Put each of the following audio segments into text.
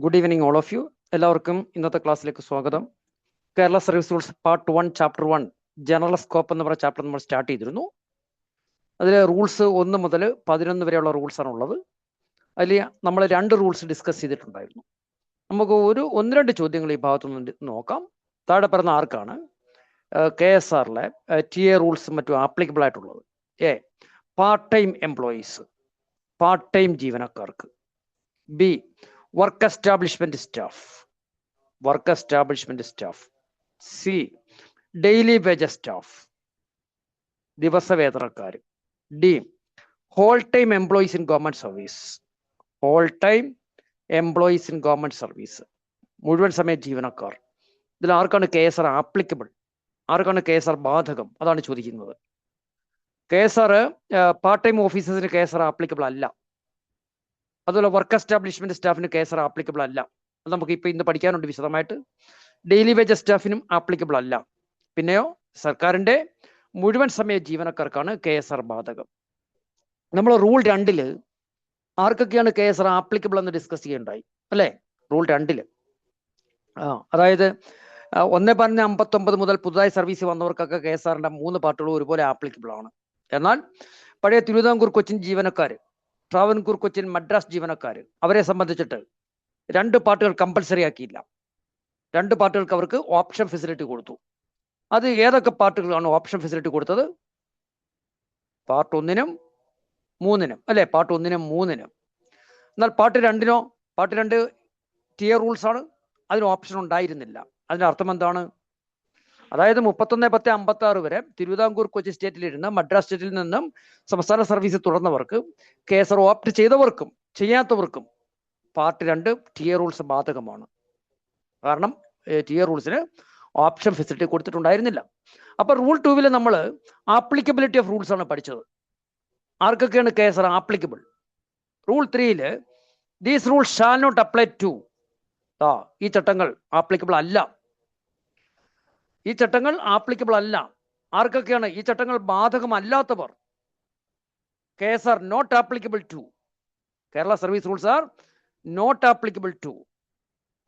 Good evening all of you. എല്ലാവർക്കും ഇന്നത്തെ ക്ലാസ്സിലേക്ക് സ്വാഗതം. Kerala service rules part 1 chapter 1 general scope എന്ന് പറയുന്ന ചാപ്റ്റർ നമ്മൾ സ്റ്റാർട്ട് ചെയ്തിരുന്നു. അതിൽ റൂൾസ് 1 മുതൽ 11 വരെയുള്ള റൂൾസാണ് ഉള്ളത്. അതിൽ നമ്മൾ 2 റൂൾസ് ഡിസ്കസ് ചെയ്തിട്ടുണ്ടായിരുന്നു. നമുക്ക് ഒന്ന് രണ്ട് ചോദ്യങ്ങൾ ഈ ഭാഗത്തു നിന്ന് നോക്കാം. താഴെ പറഞ്ഞ ആർക്കാണ് KSRലെ TA റൂൾസ് മറ്റും ആപ്ലിക്കബിൾ ആയിട്ടുള്ളത്? A, part time employees, part time ജീവനക്കാർക്ക്. B, work establishment staff. C, daily wages staff, ദിവസവേതനക്കാർ. D, whole time employees in government service, മുഴുവൻ സമയ ജീവനക്കാർ. ഇതിൽ ആർക്കാണ് KSR ആപ്ലിക്കബിൾ, ആർക്കാണ് KSR ബാധകം? അതാണ് ചോദിക്കുന്നത്. KSR പാർട്ട് ടൈം ഓഫീസേഴ്സിന് KSR ആപ്ലിക്കബിൾ അല്ല. അതുപോലെ വർക്ക് എസ്റ്റാബ്ലിഷ്മെന്റ് സ്റ്റാഫിന് KSR ആപ്ലിക്കബിൾ അല്ല. അത് നമുക്ക് ഇന്ന് പഠിക്കാനുണ്ട് വിശദമായിട്ട്. ഡെയിലി വേജസ് സ്റ്റാഫിനും ആപ്ലിക്കബിൾ അല്ല. പിന്നെയോ സർക്കാരിന്റെ മുഴുവൻ സമയ ജീവനക്കാർക്കാണ് KSR ബാധകം. നമ്മൾ റൂൾ 2 ആർക്കൊക്കെയാണ് KSR ആപ്ലിക്കബിൾ എന്ന് ഡിസ്കസ് ചെയ്യുണ്ടായി അല്ലേ? റൂൾ 2 അതായത് 1/59 മുതൽ പുതുതായി സർവീസ് വന്നവർക്കൊക്കെ KSRന്റെ 3 പാർട്ടുകളും ഒരുപോലെ ആപ്ലിക്കബിൾ ആണ്. എന്നാൽ പഴയ തിരുവിതാംകൂർ കൊച്ചിൻ ജീവനക്കാർ, ട്രാവൻകൂർ കൊച്ചിൻ മദ്രാസ് ജീവനക്കാർ, അവരെ സംബന്ധിച്ചിട്ട് 2 പാർട്ടുകൾ കമ്പൽസറി ആക്കിയില്ല. 2 പാർട്ടുകൾക്ക് അവർക്ക് ഓപ്ഷൻ ഫെസിലിറ്റി കൊടുത്തു. അത് ഏതൊക്കെ പാർട്ടുകളാണ് ഓപ്ഷൻ ഫെസിലിറ്റി കൊടുത്തത്? പാർട്ട് 1-നും 3-നും അല്ലെ? പാർട്ട് 1-നും 3-നും. എന്നാൽ പാർട്ട് 2-നോ? പാർട്ട് 2 TA റൂൾസ് ആണ്, അതിന് ഓപ്ഷൻ ഉണ്ടായിരുന്നില്ല. അതിന്റെ അർത്ഥം എന്താണ്? അതായത് 31/10/56 വരെ തിരുവിതാംകൂർ കൊച്ചി സ്റ്റേറ്റിലിരുന്ന് മദ്രാസ് സ്റ്റേറ്റിൽ നിന്നും സംസ്ഥാന സർവീസ് തുടർന്നവർക്ക് KSR ഓപ്റ്റ് ചെയ്തവർക്കും ചെയ്യാത്തവർക്കും പാർട്ട് 2 TA റൂൾസ് ബാധകമാണ്. കാരണം TA റൂൾസിന് ഓപ്ഷൻ ഫെസിലിറ്റി കൊടുത്തിട്ടുണ്ടായിരുന്നില്ല. അപ്പൊ റൂൾ 2 നമ്മൾ ആപ്ലിക്കബിലിറ്റി ഓഫ് റൂൾസ് ആണ് പഠിച്ചത്. ആർക്കൊക്കെയാണ് KSR applicable? Rule 3 these rules shall not apply to. ഈ ചട്ടങ്ങൾ ആപ്ലിക്കബിൾ അല്ല. ഈ ചട്ടങ്ങൾ ആപ്ലിക്കബിൾ അല്ല. ആർക്കൊക്കെയാണ് ഈ ചട്ടങ്ങൾ ബാധകമല്ലാത്തവർ? KSR not applicable to. Kerala service rules are not applicable to.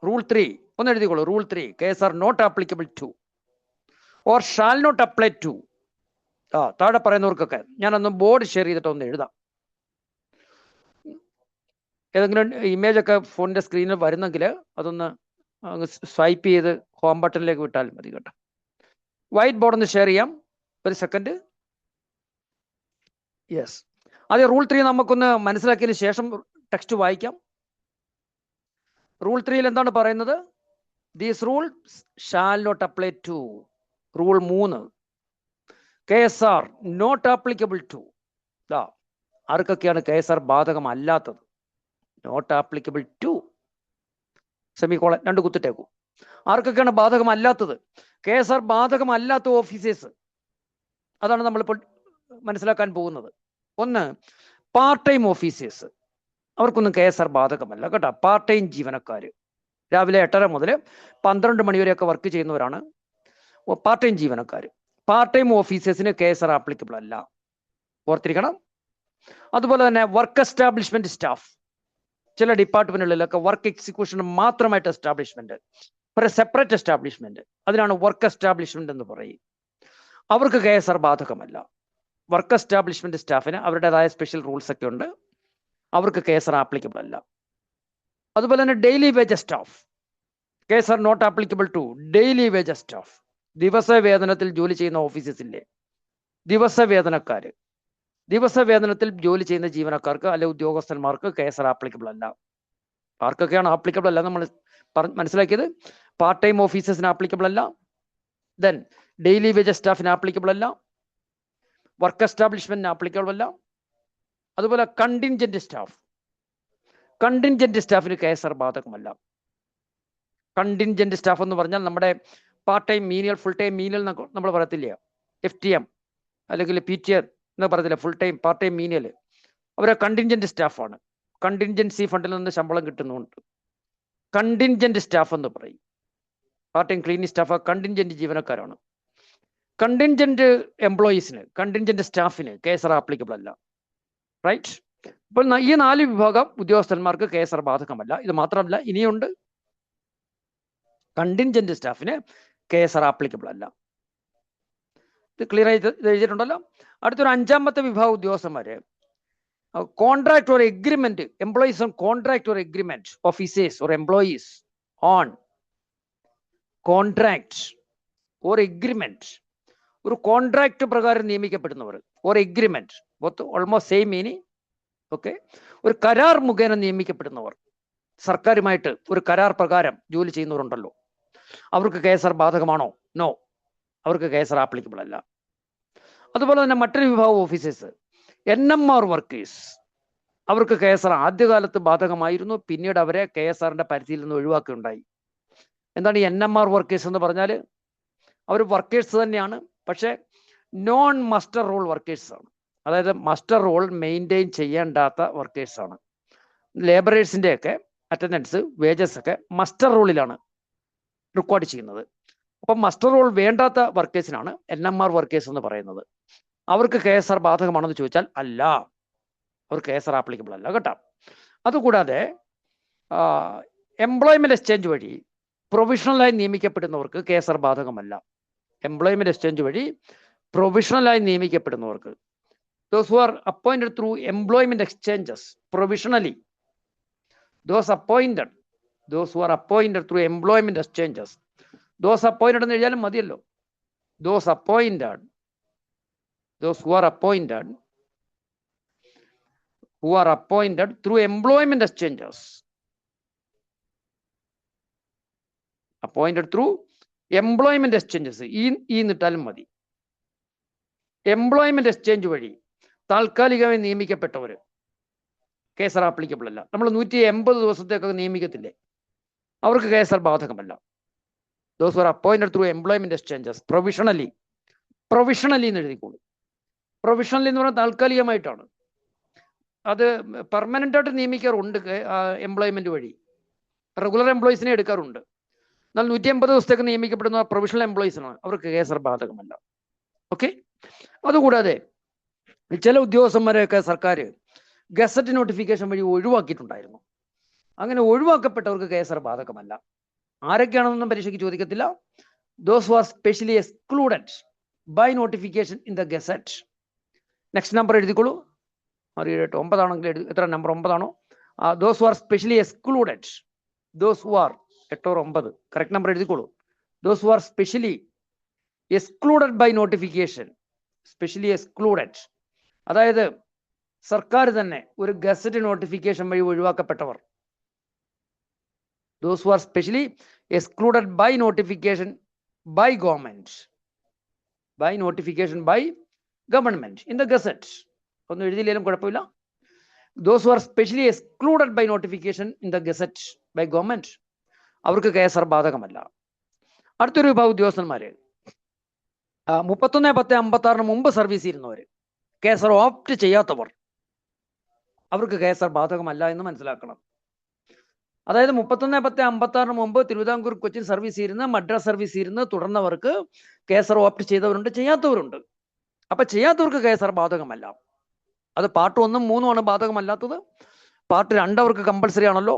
Rule 3 ഒന്ന് എഴുതിക്കോളൂ. Rule 3 KSR not applicable to or shall not apply to. താഴെ പറയുന്നവർക്കൊക്കെ ഞാനൊന്ന് ബോർഡ് ഷെയർ ചെയ്തിട്ട് ഒന്ന് എഴുതാം. ഏതെങ്കിലും ഇമേജ് ഒക്കെ ഫോണിന്റെ സ്ക്രീനിൽ വരുന്നെങ്കിൽ അതൊന്ന് സ്വൈപ്പ് ചെയ്ത് ഹോം ബട്ടണിലേക്ക് വിട്ടാലും മതി കേട്ടോ. വൈറ്റ് ബോർഡ് ഒന്ന് ഷെയർ ചെയ്യാം. ഒരു സെക്കൻഡ്. യെസ്, അതെ. റൂൾ 3 നമുക്കൊന്ന് മനസ്സിലാക്കിയതിന് ശേഷം ടെക്സ്റ്റ് വായിക്കാം. റൂൾ 3 എന്താണ് പറയുന്നത്? These rules shall not apply to. Rule 3 KSR not applicable to. ആർക്കൊക്കെയാണ് KSR ബാധകമല്ലാത്തത്? നോട്ട് ആപ്ലിക്കബിൾ ടു സെമിക്കോളൻ 2 കുത്തിട്ടേക്കൂ. ആർക്കൊക്കെയാണ് ബാധകമല്ലാത്തത്? KSR ബാധകമല്ലാത്ത officers. അതാണ് നമ്മളിപ്പോൾ മനസ്സിലാക്കാൻ പോകുന്നത്. 1, പാർട്ട് ടൈം ഓഫീസേഴ്സ്. അവർക്കൊന്നും KSR ബാധകമല്ല കേട്ടോ. പാർട്ട് ടൈം ജീവനക്കാർ രാവിലെ 8:30 മുതൽ 12 മണി വരെയൊക്കെ വർക്ക് ചെയ്യുന്നവരാണ് പാർട്ട് ടൈം ജീവനക്കാർ. പാർട്ട് ടൈം ഓഫീസേഴ്സിന് KSR ആപ്ലിക്കബിൾ അല്ല, ഓർത്തിരിക്കണം. അതുപോലെ തന്നെ വർക്ക് എസ്റ്റാബ്ലിഷ്മെന്റ് സ്റ്റാഫ്. ചില ഡിപ്പാർട്ട്മെന്റുകളിലൊക്കെ വർക്ക് എക്സിക്യൂഷൻ മാത്രമായിട്ട് എസ്റ്റാബ്ലിഷ്മെന്റ്, സെപ്പറേറ്റ് എസ്റ്റാബ്ലിഷ്മെന്റ്, അതിനാണ് വർക്ക് എസ്റ്റാബ്ലിഷ്മെന്റ് എന്ന് പറയും. അവർക്ക് KSR ബാധകമല്ല. വർക്ക് എസ്റ്റാബ്ലിഷ്മെന്റ് സ്റ്റാഫിന് അവരുടേതായ സ്പെഷ്യൽ റൂൾസ് ഒക്കെ ഉണ്ട്. അവർക്ക് KSR ആപ്ലിക്കബിൾ അല്ല. അതുപോലെ തന്നെ daily wages staff. KSR not applicable to daily wages staff. ദിവസവേതനത്തിൽ ജോലി ചെയ്യുന്ന ഓഫീസേഴ്സില്ലേ, ദിവസവേതനക്കാര്. ദിവസവേതനത്തിൽ ജോലി ചെയ്യുന്ന ജീവനക്കാർക്ക് അല്ലെ ഉദ്യോഗസ്ഥന്മാർക്ക് KSR ആപ്ലിക്കബിൾ അല്ല. ആർക്കൊക്കെയാണ് ആപ്ലിക്കബിൾ അല്ല നമ്മൾ മനസ്സിലാക്കിയത്? പാർട്ട് ടൈം ഓഫീസേഴ്സിന് ആപ്ലിക്കബിൾ അല്ല. ദെൻ ഡെയിലി വേജസ് സ്റ്റാഫിന് ആപ്ലിക്കബിൾ അല്ല. വർക്ക് എസ്റ്റാബ്ലിഷ്മെന്റിന് ആപ്ലിക്കബിൾ അല്ല. അതുപോലെ കണ്ടിൻജന്റ് സ്റ്റാഫിന് KSR ബാധകമല്ല. കണ്ടിൻജന്റ് സ്റ്റാഫ് എന്ന് പറഞ്ഞാൽ നമ്മുടെ part time menial, full time menial നമ്മൾ പറയത്തില്ല, FTM അല്ലെങ്കിൽ PTR എന്ന് പറയത്തില്ല, full time part time menial. അവരെ കണ്ടിൻജന്റ് സ്റ്റാഫാണ്. കണ്ടിൻജൻസി ഫണ്ടിൽ നിന്ന് ശമ്പളം കിട്ടുന്നുണ്ട്. കണ്ടിൻജന്റ് സ്റ്റാഫ് എന്ന് പറയും. Part time cleaning staff contingent ജീവനക്കാരാണ്. കണ്ടിൻജന്റ് എംപ്ലോയീസിന്, കണ്ടിൻജന്റ് സ്റ്റാഫിന് KSR ആപ്ലിക്കബിൾ അല്ല. റൈറ്റ്? അപ്പോൾ ഈ 4 വിഭാഗം ഉദ്യോഗസ്ഥന്മാർക്ക് KSR ബാധകമല്ല. ഇത് മാത്രമല്ല, ഇനിയുണ്ട് കണ്ടിൻജന്റ് സ്റ്റാഫിന് KSR ആപ്ലിക്കബിൾ അല്ല. ഇത് ക്ലിയർ ആയി എഴുതിയിട്ടുണ്ടല്ലോ. അടുത്തൊരു 5ാമത്തെ വിഭാഗം ഉദ്യോഗസ്ഥന്മാര് contract or agreement, employees on contract or agreement, officers or employees on contract or agreement, ഒരു കോൺട്രാക്ട് പ്രകാരം നിയമിക്കപ്പെടുന്നവർ, or agreement, both almost same meaning. Okay, ഒരു കരാർ മുഖേന നിയമിക്കപ്പെടുന്നവർ, സർക്കാരുമായിട്ട് ഒരു കരാർ പ്രകാരം ജോലി ചെയ്യുന്നവരുണ്ടല്ലോ, അവർക്ക് KSR ബാധകമാണോ? നോ, അവർക്ക് KSR ആപ്ലിക്കബിൾ അല്ല. അതുപോലെ തന്നെ മറ്റൊരു വിഭാഗം ഓഫീസേഴ്സ്, NMR വർക്കേഴ്സ്, അവർക്ക് KSR ആദ്യകാലത്ത് ബാധകമായിരുന്നു. പിന്നീട് അവരെ KSRന്റെ പരിധിയിൽ നിന്ന് ഒഴിവാക്കുകയുണ്ടായി. എന്താണ് ഈ NMR വർക്കേഴ്സ് എന്ന് പറഞ്ഞാൽ? അവർ വർക്കേഴ്സ് തന്നെയാണ്, പക്ഷേ നോൺ മസ്റ്റർ റോൾ വർക്കേഴ്സ് ആണ്. അതായത് മസ്റ്റർ റോൾ മെയിൻറ്റെയിൻ ചെയ്യേണ്ടാത്ത വർക്കേഴ്സ് ആണ്. ലേബറേഴ്സിൻ്റെ ഒക്കെ അറ്റൻഡൻസ്, വേജസ് ഒക്കെ മസ്റ്റർ റോളിലാണ് റെക്കോർഡ് ചെയ്യുന്നത്. അപ്പം മസ്റ്റർ റോൾ വേണ്ടാത്ത വർക്കേഴ്സിനാണ് NMR വർക്കേഴ്സ് എന്ന് പറയുന്നത്. അവർക്ക് KSR ബാധകമാണെന്ന് ചോദിച്ചാൽ അല്ല, അവർ KSR ആപ്ലിക്കബിൾ അല്ല കേട്ടോ. അതുകൂടാതെ എംപ്ലോയ്മെന്റ് എക്സ്ചേഞ്ച് വഴി പ്രൊവിഷണലായി നിയമിക്കപ്പെടുന്നവർക്ക് KSR ബാധകമല്ല. എംപ്ലോയ്മെന്റ് എക്സ്ചേഞ്ച് വഴി പ്രൊവിഷണലായി നിയമിക്കപ്പെടുന്നവർക്ക്, those who are appointed through employment exchanges provisionally, those who are appointed through employment exchanges, those appointed എന്ന് എഴുതിയാലും മതിയല്ലോ. those who are appointed through employment exchanges, appointed through employment exchanges, ഈ എന്നിട്ടാലും മതി. Employment exchange വഴി താൽക്കാലികമായി നിയമിക്കപ്പെട്ടവർ KSR applicable അല്ല. നമ്മൾ 180 ദിവസത്തേക്കൊക്കെ നിയമിക്കത്തില്ലേ, അവർക്ക് KSR ബാധകമല്ല. those who are appointed through employment exchanges provisionally എന്ന് എഴുതിക്കോളൂ. പ്രൊവിഷണലി എന്ന് പറഞ്ഞാൽ താൽക്കാലികമായിട്ടാണ്. അത് പെർമനന്റ് ആയിട്ട് നിയമിക്കാറുണ്ട് എംപ്ലോയ്മെന്റ് വഴി, റെഗുലർ എംപ്ലോയീസിനെ എടുക്കാറുണ്ട്. എന്നാൽ 180 ദിവസത്തേക്ക് നിയമിക്കപ്പെടുന്ന പ്രൊവിഷണൽ എംപ്ലോയീസിനാണ്, അവർക്ക് KSR ബാധകമല്ല. ഓക്കെ, അതുകൂടാതെ ചില ഉദ്യോഗസ്ഥന്മാരെയൊക്കെ സർക്കാർ ഗസറ്റ് നോട്ടിഫിക്കേഷൻ വഴി ഒഴിവാക്കിയിട്ടുണ്ടായിരുന്നു. അങ്ങനെ ഒഴിവാക്കപ്പെട്ടവർക്ക് KSR ബാധകമല്ല. ആരൊക്കെയാണെന്നൊന്നും പരീക്ഷയ്ക്ക് ചോദിക്കത്തില്ല. those who are specially excluded by notification in the gazette. Next number എഴുതിക്കോളൂ. 9 ആണെങ്കിൽ എത്ര നമ്പർ 9 ആണോ? those who are specially excluded, those who are 8 or 9 correct number എഴുതിക്കോളൂ. those who are specially excluded by notification, specially excluded, അതായത് സർക്കാർ തന്നെ ഒരു gazette notification വഴി ഒഴിവാക്കപ്പെട്ടവർ. those who are specially excluded by notification by government, in the gazette. ഒന്നും എഴുതിയില്ലെങ്കിലും കുഴപ്പമില്ല. those who are specially excluded by notification in the gazette by government, അവർക്ക് KSR ബാധകമല്ല. അടുത്തൊരു വിഭാഗം ഉദ്യോഗസ്ഥന്മാര് 31/10/56 മുമ്പ് സർവീസ് ചെയ്യുന്നവർ, KSR ഓപ്റ്റ് ചെയ്യാത്തവർ, അവർക്ക് KSR ബാധകമല്ല എന്ന് മനസ്സിലാക്കണം. അതായത് 31/10/56 മുമ്പ് തിരുവിതാംകൂർ കൊച്ചിൻ സർവീസ് ചെയ്യുന്ന, മദ്രാസ് സർവീസ് ചെയ്യുന്ന തുടർന്നവർക്ക് KSR ഓപ്റ്റ് ചെയ്തവരുണ്ട്, ചെയ്യാത്തവരുണ്ട്. അപ്പൊ ചെയ്യാത്തവർക്ക് KSR ബാധകമല്ല. അത് പാർട്ട് 1ഉം 3ഉം ആണ് ബാധകമല്ലാത്തത്. പാർട്ട് 2 അവർക്ക് കമ്പൽസറി ആണല്ലോ.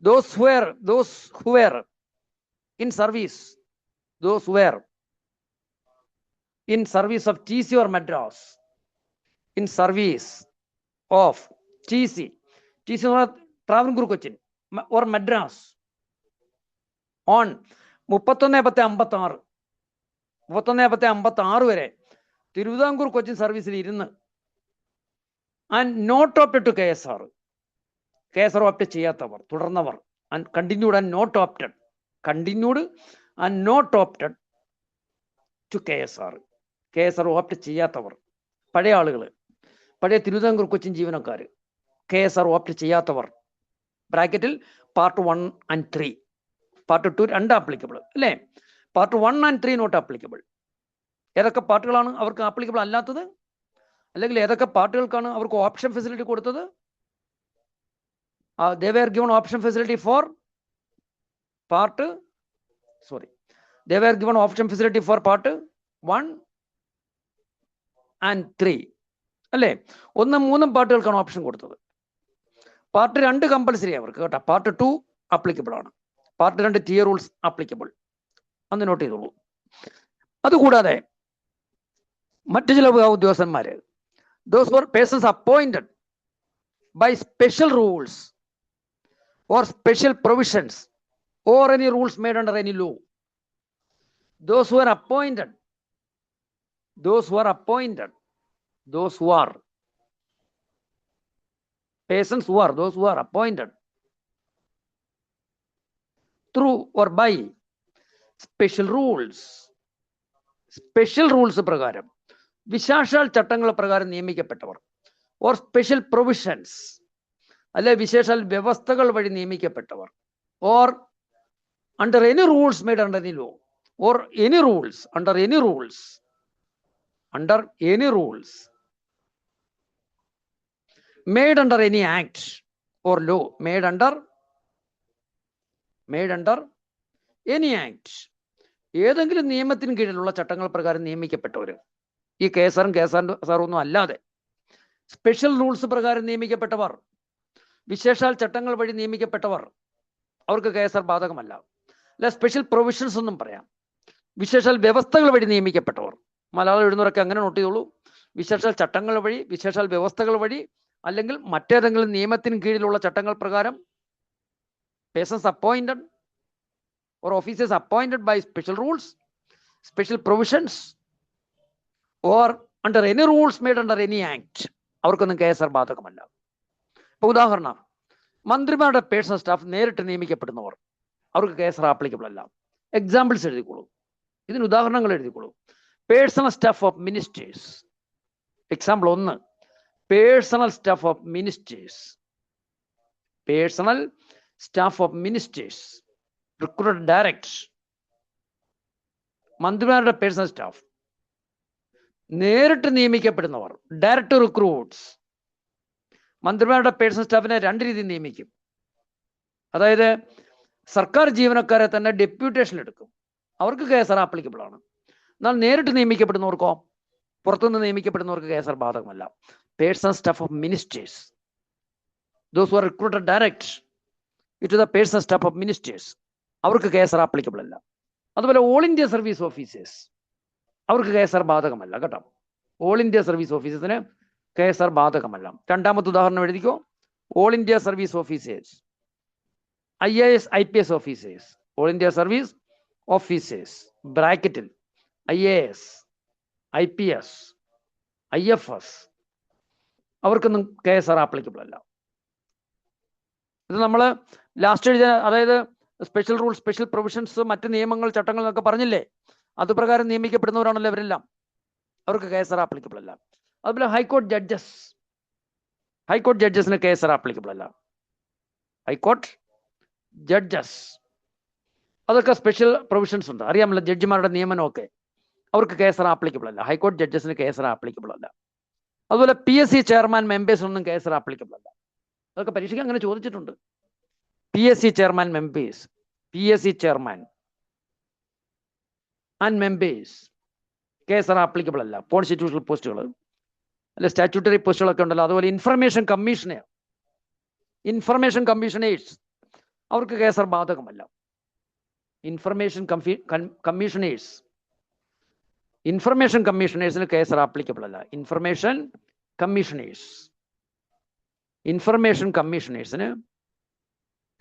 those who were in service of TC or Madras, in service of TC Travancore Cochin or Madras on 31/10/56 വരെ തിരുവിതാംകൂർ കൊച്ചിൻ സർവീസിൽ ഇരുന്ന് and not opted to KSR opt ചെയ്യാത്തവർ, തുടർന്നവർ, and continued and not opted to KSR opt ചെയ്യാത്തവർ, പഴയ ആളുകൾ, പഴയ തിരുവിതാംകൂർ കൊച്ചിൻ ജീവനക്കാർ, KSR ഓപ്റ്റ് ചെയ്യാത്തവർ, ബ്രാക്കറ്റിൽ പാർട്ട് 1 and 3, പാർട്ട് 2 2 ആപ്ലിക്കബിൾ അല്ലേ, പാർട്ട് 1 and 3 നോട്ട് ആപ്ലിക്കബിൾ. ഏതൊക്കെ പാർട്ടുകളാണ് അവർക്ക് ആപ്ലിക്കബിൾ അല്ലാത്തത്, അല്ലെങ്കിൽ ഏതൊക്കെ പാർട്ടുകൾക്കാണ് അവർക്ക് ഓപ്ഷൻ ഫെസിലിറ്റി കൊടുത്തത്? they were given option facility for part 1 and 3. അല്ലേ? 1, 3 പാർട്ടുകൾക്കാണ് ഓപ്ഷൻ കൊടുത്തത്. പാർട്ട് 2 കമ്പൽസറി അവർക്ക് കേട്ടോ. പാർട്ട് 2 ആപ്ലിക്കബിൾ ആണ്. Part 2 tear rules applicable. അന്ന് നോട്ട് ചെയ്തോളൂ. അതുകൂടാതെ മറ്റു ചില ഉദ്യോഗസ്ഥന്മാര്, those were persons appointed by special rules or special provisions or any rules made under any law. Those who are appointed, those who are appointed, those who are persons who are, those who are appointed through or by special rules, special rules പ്രകാരം, വിശേഷാൽ ചട്ടങ്ങൾ പ്രകാരം നിയമിക്കപ്പെട്ടവർ, or special provisions അല്ലെ വിശേഷാൽ വ്യവസ്ഥകൾ വഴി നിയമിക്കപ്പെട്ടവർ, or under any rules made under any law, or any rules under any rules, under any rules made under any act or law, made under any act, ഏതെങ്കിലും നിയമത്തിന് കീഴിലുള്ള ചട്ടങ്ങൾ പ്രകാരം നിയമിക്കപ്പെട്ടവർ, ഈ കേസാറും കേസാറും ഒന്നും അല്ലാതെ സ്പെഷ്യൽ റൂൾസ് പ്രകാരം നിയമിക്കപ്പെട്ടവർ, വിശേഷാൽ ചട്ടങ്ങൾ വഴി നിയമിക്കപ്പെട്ടവർ, അവർക്ക് കേസാർ ബാധകമല്ല. അല്ല, സ്പെഷ്യൽ പ്രൊവിഷൻസ് ഒന്നും പറയാം. വിശേഷാൽ വ്യവസ്ഥകൾ വഴി നിയമിക്കപ്പെട്ടവർ, മലയാളം എഴുതുന്നവരൊക്കെ അങ്ങനെ നോട്ട് ചെയ്തോളൂ. വിശേഷാൽ ചട്ടങ്ങൾ വഴി, വിശേഷാൽ വ്യവസ്ഥകൾ വഴി, അല്ലെങ്കിൽ മറ്റേതെങ്കിലും നിയമത്തിന് കീഴിലുള്ള ചട്ടങ്ങൾ പ്രകാരം, persons appointed or officers appointed by special rules, special provisions or under any rules made under any act, അവർക്കൊന്നും കേസർ ബാധകമല്ല. ഇപ്പൊ ഉദാഹരണം, മന്ത്രിമാരുടെ പേഴ്സണൽ സ്റ്റാഫ് നേരിട്ട് നിയമിക്കപ്പെടുന്നവർ, അവർക്ക് കേസർ ആപ്ലിക്കബിൾ അല്ല. എക്സാമ്പിൾസ് എഴുതിക്കോളൂ, ഇതിന് ഉദാഹരണങ്ങൾ എഴുതിക്കോളൂ. Personal staff of ministers, example 1, personal staff of ministers, personal staff of ministers recruited direct. മന്ത്രിമാരുടെ പേഴ്സണൽ സ്റ്റാഫ് നേരിട്ട് നിയമിക്കപ്പെടുന്നവർ, ഡയറക്റ്റ് റിക്രൂട്ട്സ്. മന്ത്രിമാരുടെ പേഴ്സണൽ സ്റ്റാഫിനെ 2 രീതിയിൽ നിയമിക്കും. അതായത് സർക്കാർ ജീവനക്കാരെ തന്നെ ഡെപ്യൂട്ടേഷൻ എടുക്കും, അവർക്ക് കേസർ ആപ്ലിക്കബിൾ ആണ്. എന്നാൽ നേരിട്ട് നിയമിക്കപ്പെടുന്നവർക്കോ, പുറത്തുനിന്ന് നിയമിക്കപ്പെടുന്നവർക്ക് കേസർ ബാധകമല്ല. Personal staff of ministers, those who are recruited direct into the personal staff of ministers, അവർക്ക് കേസർ ആപ്ലിക്കബിൾ അല്ല. അതുപോലെ ഓൾ ഇന്ത്യ സർവീസ് ഓഫീസേഴ്സ്, അവർക്ക് കേസർ ബാധകമല്ല കേട്ടോ. ഓൾ ഇന്ത്യ സർവീസ് ഓഫീസേഴ്സിന് കേസർ ബാധകമല്ല. രണ്ടാമത്തെ ഉദാഹരണം എഴുതിക്കോ. All India service officers, IAS IPS officers, all India service officers ബ്രാക്കറ്റിൽ IAS IPS IFS, അവർക്കൊന്നും കേസർ ആപ്ലിക്കബിൾ അല്ല. ഇത് നമ്മൾ ലാസ്റ്റ് എഴുതിയ, അതായത് സ്പെഷ്യൽ റൂൾ, സ്പെഷ്യൽ പ്രൊവിഷൻസ്, മറ്റ് നിയമങ്ങൾ, ചട്ടങ്ങൾ എന്നൊക്കെ പറഞ്ഞില്ലേ, അതുപ്രകാരം നിയമിക്കപ്പെടുന്നവരാണല്ലോ ഇവരെല്ലാം, അവർക്ക് കേസർ ആപ്ലിക്കബിൾ അല്ല. അതുപോലെ ഹൈക്കോടതി ജഡ്ജസ്, ഹൈക്കോടതി ജഡ്ജസിന് കേസർ ആപ്ലിക്കബിൾ അല്ല. ഹൈക്കോടതി ജഡ്ജസ്, അതൊക്കെ സ്പെഷ്യൽ പ്രൊവിഷൻസ് ഉണ്ട്, അറിയാമല്ലോ, ജഡ്ജിമാരുടെ നിയമനമൊക്കെ, അവർക്ക് കേസർ ആപ്ലിക്കബിൾ അല്ല. ഹൈക്കോടതി ജഡ്ജസിന് കേസർ ആപ്ലിക്കബിൾ അല്ല. അതുപോലെ PSC ചെയർമാൻ മെമ്പേഴ്സിനൊന്നും കേസർ ആപ്ലിക്കബിൾ അല്ല. അതൊക്കെ പരീക്ഷയ്ക്ക് അങ്ങനെ ചോദിച്ചിട്ടുണ്ട്. PSC chairman members, PSC chairman and members Kesar applicable അല്ല. കോൺസ്റ്റിറ്റ്യൂഷണൽ പോസ്റ്റുകൾ അല്ലെ, സ്റ്റാറ്റ്യൂട്ടറി പോസ്റ്റുകളൊക്കെ ഉണ്ടല്ലോ. അതുപോലെ ഇൻഫർമേഷൻ കമ്മീഷണർ, ഇൻഫർമേഷൻ കമ്മീഷണേഴ്സ്, അവർക്ക് കേസർ ബാധകമല്ല. ഇൻഫർമേഷൻ കമ്മീഷണേഴ്സ്, ഇൻഫർമേഷൻ കമ്മീഷണേഴ്സിന് കേസർ ആപ്ലിക്കബിൾ അല്ല. ഇൻഫർമേഷൻ കമ്മീഷണേഴ്സ്, ഇൻഫർമേഷൻ കമ്മീഷണേഴ്സിന്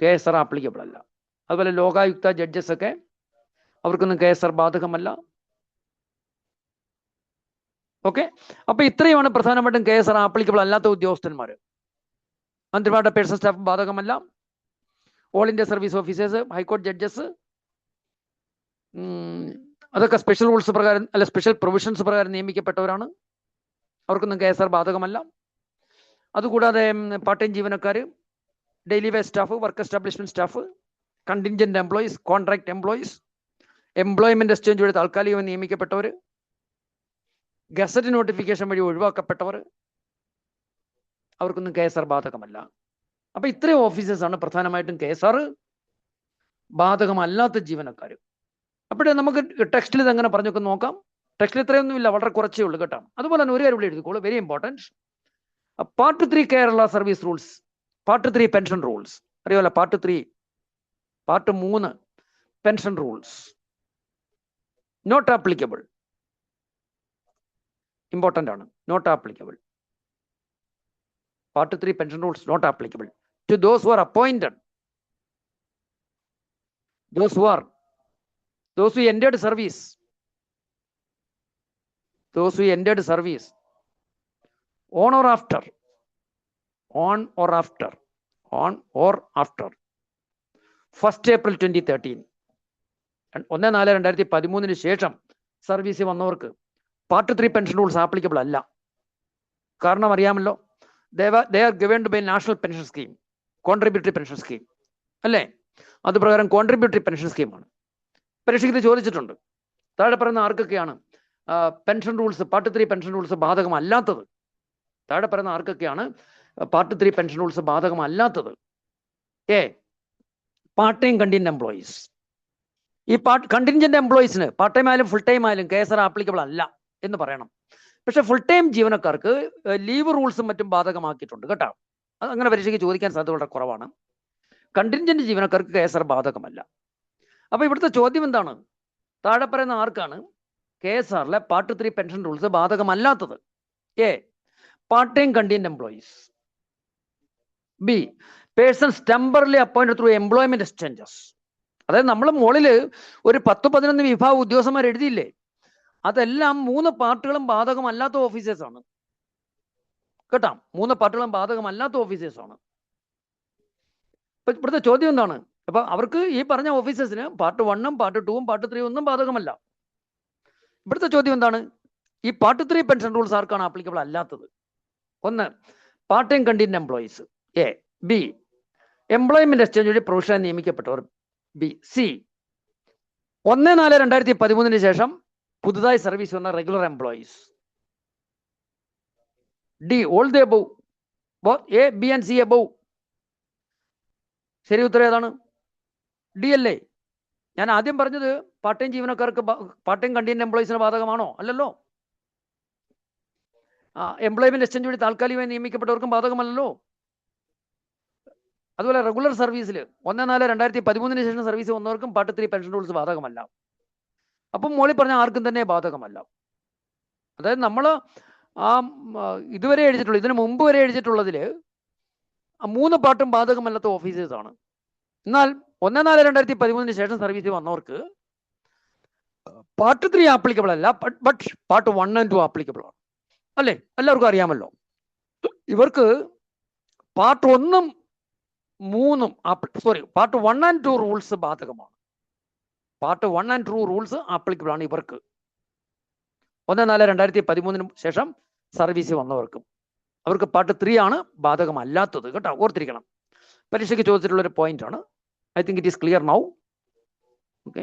കേസർ ആപ്ലിക്കബിൾ അല്ല. അതുപോലെ ലോകായുക്ത ജഡ്ജസ് ഒക്കെ, അവർക്കൊന്നും കേസർ ബാധകമല്ല. ഓക്കെ, അപ്പൊ ഇത്രയുമാണ് പ്രധാനമായിട്ടും കേസർ ആപ്ലിക്കബിൾ അല്ലാത്ത ഉദ്യോഗസ്ഥന്മാർ. മന്ത്രിമാരുടെ പേഴ്സണൽ സ്റ്റാഫ് ബാധകമല്ല. ഓൾ ഇന്ത്യ സർവീസ് ഓഫീസേഴ്സ്, ഹൈക്കോടതി ജഡ്ജസ്, അതൊക്കെ സ്പെഷ്യൽ റൂൾസ് പ്രകാരം അല്ല, സ്പെഷ്യൽ പ്രൊവിഷൻസ് പ്രകാരം നിയമിക്കപ്പെട്ടവരാണ്, അവർക്കൊന്നും കേസർ ബാധകമല്ല. അതുകൂടാതെ പാർട്ട് ടൈം ജീവനക്കാർ, daily wage staff, work establishment staff, contingent employees, contract employees, employment exchange വഴി താൽക്കാലികമായി നിയമിക്കപ്പെട്ടവർ, ഗസറ്റ് നോട്ടിഫിക്കേഷൻ വഴി ഒഴിവാക്കപ്പെട്ടവർ, അവർക്കൊന്നും കേസർ ബാധകമല്ല. അപ്പൊ ഇത്രയും ഓഫീസേഴ്സാണ് പ്രധാനമായിട്ടും കേസർ ബാധകമല്ലാത്ത ജീവനക്കാർ. അപ്പോഴേ നമുക്ക് ടെക്സ്റ്റിൽ ഇതെങ്ങനെ പറഞ്ഞൊക്കെ നോക്കാം. ടെക്സ്റ്റിൽ ഇത്രയൊന്നുമില്ല, വളരെ കുറച്ചേ ഉള്ളൂ കേട്ടോ. അതുപോലെ തന്നെ ഒരു കാര്യം ഇവിടെ എഴുതിക്കോളൂ, very important. Part 3 Kerala service rules, part 3 pension rules അറിയാമല്ലോ. Part 3 pension rules not applicable. Important ആണ്, not applicable. Part 3 pension rules not applicable to those who are appointed, those who entered service, on or after 1st April 2013, 1/4/2013 ശേഷം സർവീസിൽ വന്നവർക്ക് part 3 pension rules applicable അല്ല. കാരണം അറിയാമല്ലോ, they are governed by national pension scheme, contributory pension scheme അല്ലേ. അത് പ്രകാരം contributory pension സ്കീമാണ്. പരീക്ഷയ്ക്ക് ചോദിച്ചിട്ടുണ്ട്, താഴെ പറയുന്ന ആർക്കൊക്കെയാണ് pension rules, part 3 pension rules ബാധകമല്ലാത്തത്? താഴെ പറയുന്ന ആർക്കൊക്കെയാണ് പാർട്ട് 3 പെൻഷൻ റൂൾസ് ബാധകമല്ലാത്തത്? A, part time contingent employees. ഈ കണ്ടിൻജന്റ് എംപ്ലോയീസിന് പാർട്ട് ടൈം ആയാലും ഫുൾ ടൈം ആയാലും KSR ആപ്ലിക്കബിൾ അല്ല എന്ന് പറയണം. പക്ഷെ ഫുൾ ടൈം ജീവനക്കാർക്ക് ലീവ് റൂൾസും മറ്റും ബാധകമാക്കിയിട്ടുണ്ട് കേട്ടോ. അത് അങ്ങനെ പരീക്ഷയ്ക്ക് ചോദിക്കാൻ സാധ്യത വളരെ കുറവാണ്. കണ്ടിൻജന്റ് ജീവനക്കാർക്ക് KSR ബാധകമല്ല. അപ്പൊ ഇവിടുത്തെ ചോദ്യം എന്താണ്? താഴെ പറയുന്ന ആർക്കാണ് KSRലെ പാർട്ട് 3 പെൻഷൻ റൂൾസ് ബാധകമല്ലാത്തത്? A, part time contingent employees. B, persons temporarily appointed through employment exchanges. അതായത് നമ്മൾ മുകളിൽ ഒരു 10-11 വിഭാഗം ഉദ്യോഗസ്ഥന്മാർ എഴുതിയില്ലേ, അതെല്ലാം 3 പാർട്ടുകളും ബാധകമല്ലാത്ത ഓഫീസേഴ്സ് ആണ് കേട്ടോ. 3 പാർട്ടുകളും ബാധകമല്ലാത്ത ഓഫീസേഴ്സ് ആണ്. ഇപ്പൊ ഇവിടുത്തെ ചോദ്യം എന്താണ്? അപ്പൊ അവർക്ക് ഈ പറഞ്ഞ ഓഫീസേഴ്സിന് പാർട്ട് 1ഉം പാർട്ട് 2ഉം പാർട്ട് 3 ഒന്നും ബാധകമല്ല. ഇവിടുത്തെ ചോദ്യം എന്താണ്? ഈ പാർട്ട് 3 പെൻഷൻ റൂൾസ് ആർക്കാണ് ആപ്ലിക്കബിൾ അല്ലാത്തത്? ഒന്ന്, part time contingent employees. A. B, employment exchange വഴി പ്രൊഫഷണൽ നിയമിക്കപ്പെട്ടവർ. ബി. സി, 1/4/2013 ശേഷം പുതുതായി സർവീസ് വന്ന regular employees. D, all the above. Both A, B and C above. ശരി ഉത്തരം ഏതാണ്? ഡി അല്ലേ? ഞാൻ ആദ്യം പറഞ്ഞത് പാർട്ട് ടൈം ജീവനക്കാർക്ക്, പാർട്ട് ടൈം കണ്ടിൻജന്റ് എംപ്ലോയീസിന് ബാധകമാണോ? അല്ലല്ലോ. എംപ്ലോയ്മെന്റ് എക്സ്ചേഞ്ച് വഴി താൽക്കാലികമായി നിയമിക്കപ്പെട്ടവർക്കും ബാധകമല്ലല്ലോ. അതുപോലെ റെഗുലർ സർവീസിൽ 1/4/2013 ശേഷം സർവീസ് വന്നവർക്കും പാർട്ട് 3 പെൻഷൻ റൂൾസ് ബാധകമല്ല. അപ്പം മോളി പറഞ്ഞ ആർക്കും തന്നെ ബാധകമല്ല. അതായത് നമ്മൾ ഇതുവരെ എഴുതിയിട്ടുള്ള, ഇതിനു മുമ്പ് വരെ എഴുതിയിട്ടുള്ളതിൽ 3 പാർട്ടും ബാധകമല്ലാത്ത ഓഫീസേഴ്സ് ആണ്. എന്നാൽ 1/4/2013 ശേഷം സർവീസിൽ വന്നവർക്ക് പാർട്ട് 3 ആപ്ലിക്കബിൾ അല്ല, ബട്ട് പാർട്ട് 1 and 2 ആപ്ലിക്കബിൾ ആണ് അല്ലേ? എല്ലാവർക്കും അറിയാമല്ലോ. ഇവർക്ക് പാർട്ട് 1ഉം 3ഉം പാർട്ട് 1 and 2 റൂൾസ് ബാധകമാണ്. പാർട്ട് 1 and 2 റൂൾസ് ആപ്ലിക്കബിൾ ആണ് ഇവർക്ക്, 1/4/2013 ശേഷം സർവീസിൽ വന്നവർക്കും. അവർക്ക് പാർട്ട് 3 ആണ് ബാധകമല്ലാത്തത് കേട്ടോ, ഓർത്തിരിക്കണം. പരീക്ഷയ്ക്ക് ചോദിച്ചിട്ടുള്ള ഒരു പോയിന്റ് ആണ്. I think it is clear now. Okay,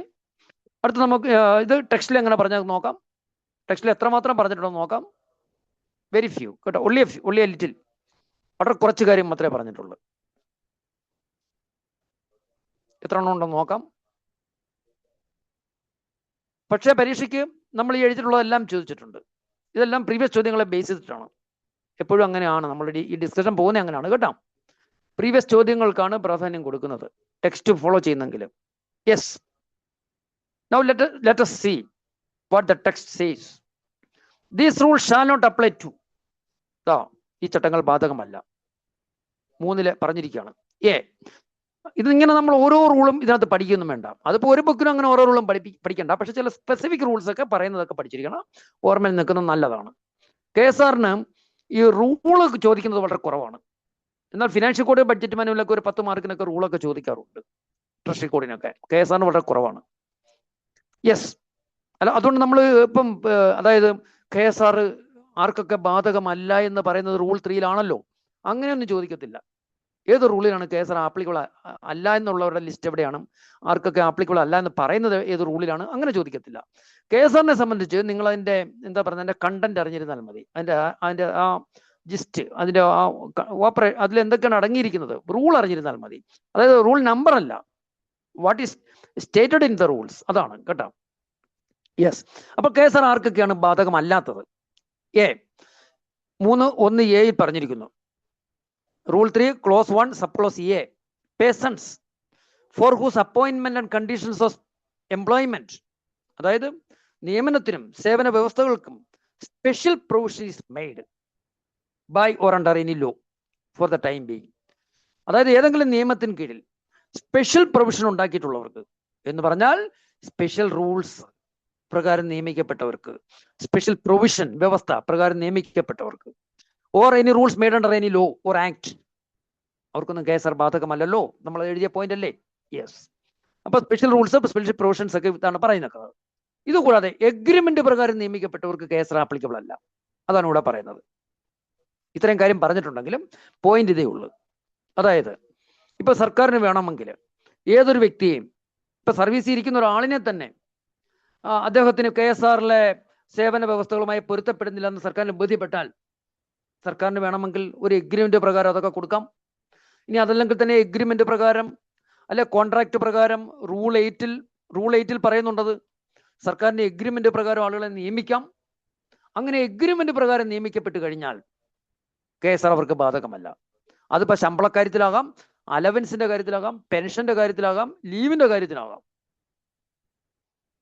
അടുത്ത് നമുക്ക് ഇത് ടെക്സ്റ്റിൽ എങ്ങനെ പറഞ്ഞാൽ നോക്കാം. ടെക്സ്റ്റിൽ എത്രമാത്രം പറഞ്ഞിട്ടുണ്ടെന്ന് നോക്കാം. വെരി ഫ്യൂ കേട്ടോ, ഒള്ളി എ ലിറ്റിൽ. വളരെ കുറച്ച് കാര്യം മാത്രമേ പറഞ്ഞിട്ടുള്ളൂ. എത്ര എണ്ണം ഉണ്ടെന്ന് നോക്കാം. പക്ഷേ പരീക്ഷയ്ക്ക് നമ്മൾ ഈ എഴുതിയിട്ടുള്ളതെല്ലാം ചോദിച്ചിട്ടുണ്ട്. ഇതെല്ലാം പ്രീവിയസ് ചോദ്യങ്ങളെ ബേസ് ചെയ്തിട്ടാണ്. എപ്പോഴും അങ്ങനെയാണ് നമ്മളുടെ ഈ ഡിസ്കഷൻ പോകുന്നത്, അങ്ങനെയാണ് കേട്ടോ. പ്രീവിയസ് ചോദ്യങ്ങൾക്കാണ് പ്രാധാന്യം കൊടുക്കുന്നത് ടെക്സ്റ്റ് ഫോളോ ചെയ്യുന്നെങ്കിൽ. Yes, now let us see what the text says. These rules shall not apply to. ഈ ചട്ടങ്ങൾ ബാധകമല്ല. 3 പറഞ്ഞിരിക്കുകയാണ്. ഇതിങ്ങനെ നമ്മൾ ഓരോ റൂളും ഇതിനകത്ത് പഠിക്കൊന്നും വേണ്ട. അതിപ്പോൾ ഒരു ബുക്കിനും അങ്ങനെ ഓരോ റൂളും പഠിക്കണ്ട. പക്ഷെ ചില സ്പെസിഫിക് റൂൾസ് ഒക്കെ പറയുന്നതൊക്കെ പഠിച്ചിരിക്കണം, ഓർമ്മയിൽ നിൽക്കുന്നത് നല്ലതാണ്. KSRന് ഈ റൂള് ചോദിക്കുന്നത് വളരെ കുറവാണ്. എന്നാൽ ഫിനാൻഷ്യൽ കോഡ്, ബഡ്ജറ്റ് മാനുവലൊക്കെ ഒരു 10 മാർക്കിനൊക്കെ റൂളൊക്കെ ചോദിക്കാറുണ്ട്. ട്രഷറി കോഡിനൊക്കെ KSRന് വളരെ കുറവാണ്. യെസ്, അല്ല അതുകൊണ്ട് നമ്മൾ ഇപ്പം അതായത് KSR ആർക്കൊക്കെ ബാധകമല്ല എന്ന് പറയുന്നത് റൂൾ 3-ലാണല്ലോ. അങ്ങനെയൊന്നും ചോദിക്കത്തില്ല. ഏത് റൂളിലാണ് KSR ആപ്ലിക്കബിൾ അല്ല എന്നുള്ളവരുടെ ലിസ്റ്റ് എവിടെയാണ്? ആർക്കൊക്കെ ആപ്ലിക്കബിൾ അല്ല എന്ന് പറയുന്നത് ഏത് റൂളിലാണ്? അങ്ങനെ ചോദിക്കത്തില്ല. KSRനെ സംബന്ധിച്ച് നിങ്ങൾ അതിൻ്റെ എന്താ പറയുക, അതിൻ്റെ കണ്ടന്റ് അറിഞ്ഞിരുന്നാൽ മതി. അതിൻ്റെ ആ ജിസ്റ്റ്, അതിൻ്റെ ആ അതിൽ എന്തൊക്കെയാണ് അടങ്ങിയിരിക്കുന്നത് റൂൾ അറിഞ്ഞിരുന്നാൽ മതി. അതായത് റൂൾ നമ്പർ അല്ല, what is stated in the rules, അതാണ് കേട്ടോ. യെസ്. അപ്പോൾ KSR ആർക്കൊക്കെയാണ് ബാധകമല്ലാത്തത്? എ 3(1)(a) പറഞ്ഞിരിക്കുന്നു. Rule 3 clause 1 sub clause A, persons for whose appointment and conditions of employment, അതായത് നിയമനത്തിനും സേവന വ്യവസ്ഥകൾക്കും special provision is made by or under any law for the time being. അതായത് ഏതെങ്കിലും നിയമത്തിന് കീഴിൽ സ്പെഷ്യൽ പ്രൊവിഷൻ ഉണ്ടാക്കിയിട്ടുള്ളവർക്ക് എന്ന് പറഞ്ഞാൽ സ്പെഷ്യൽ റൂൾസ് പ്രകാരം നിയമിക്കപ്പെട്ടവർക്ക്, സ്പെഷ്യൽ പ്രൊവിഷൻ വ്യവസ്ഥ പ്രകാരം നിയമിക്കപ്പെട്ടവർക്ക്, or any rules made under any law or act, അവർക്കൊന്നും KSR ബാധകമല്ലല്ലോ. നമ്മൾ എഴുതിയ പോയിന്റ് അല്ലേ? യെസ്. അപ്പൊ സ്പെഷ്യൽ റൂൾസ്, സ്പെഷ്യൽ പ്രൊവിഷൻസ് ഒക്കെ ഇതാണ് പറയുന്നത്. ഇതുകൂടാതെ എഗ്രിമെന്റ് പ്രകാരം നിയമിക്കപ്പെട്ടവർക്ക് KSR ആപ്ലിക്കബിൾ അല്ല. അതാണ് ഇവിടെ പറയുന്നത്. ഇത്രയും കാര്യം പറഞ്ഞിട്ടുണ്ടെങ്കിലും പോയിന്റ് ഇതേ ഉള്ളൂ. അതായത് ഇപ്പൊ സർക്കാരിന് വേണമെങ്കിൽ ഏതൊരു വ്യക്തിയെയും, ഇപ്പൊ സർവീസിൽ ഇരിക്കുന്ന ഒരാളിനെ തന്നെ അദ്ദേഹത്തിന് KSRലെ സേവന വ്യവസ്ഥകളുമായി പൊരുത്തപ്പെടുന്നില്ല എന്ന് സർക്കാരിന് ബോധ്യപ്പെട്ടാൽ സർക്കാരിന് വേണമെങ്കിൽ ഒരു എഗ്രിമെന്റ് പ്രകാരം അതൊക്കെ കൊടുക്കാം. ഇനി അതല്ലെങ്കിൽ തന്നെ എഗ്രിമെന്റ് പ്രകാരം അല്ലെ കോൺട്രാക്ട് പ്രകാരം റൂൾ 8 പറയുന്നുണ്ടത് സർക്കാരിന്റെ എഗ്രിമെന്റ് പ്രകാരം ആളുകളെ നിയമിക്കാം. അങ്ങനെ എഗ്രിമെന്റ് പ്രകാരം നിയമിക്കപ്പെട്ട് കഴിഞ്ഞാൽ KSR അവർക്ക് ബാധകമല്ല. അതിപ്പോ ശമ്പളക്കാര്യത്തിലാകാം, അലവൻസിന്റെ കാര്യത്തിലാകാം, പെൻഷന്റെ കാര്യത്തിലാകാം, ലീവിന്റെ കാര്യത്തിലാകാം.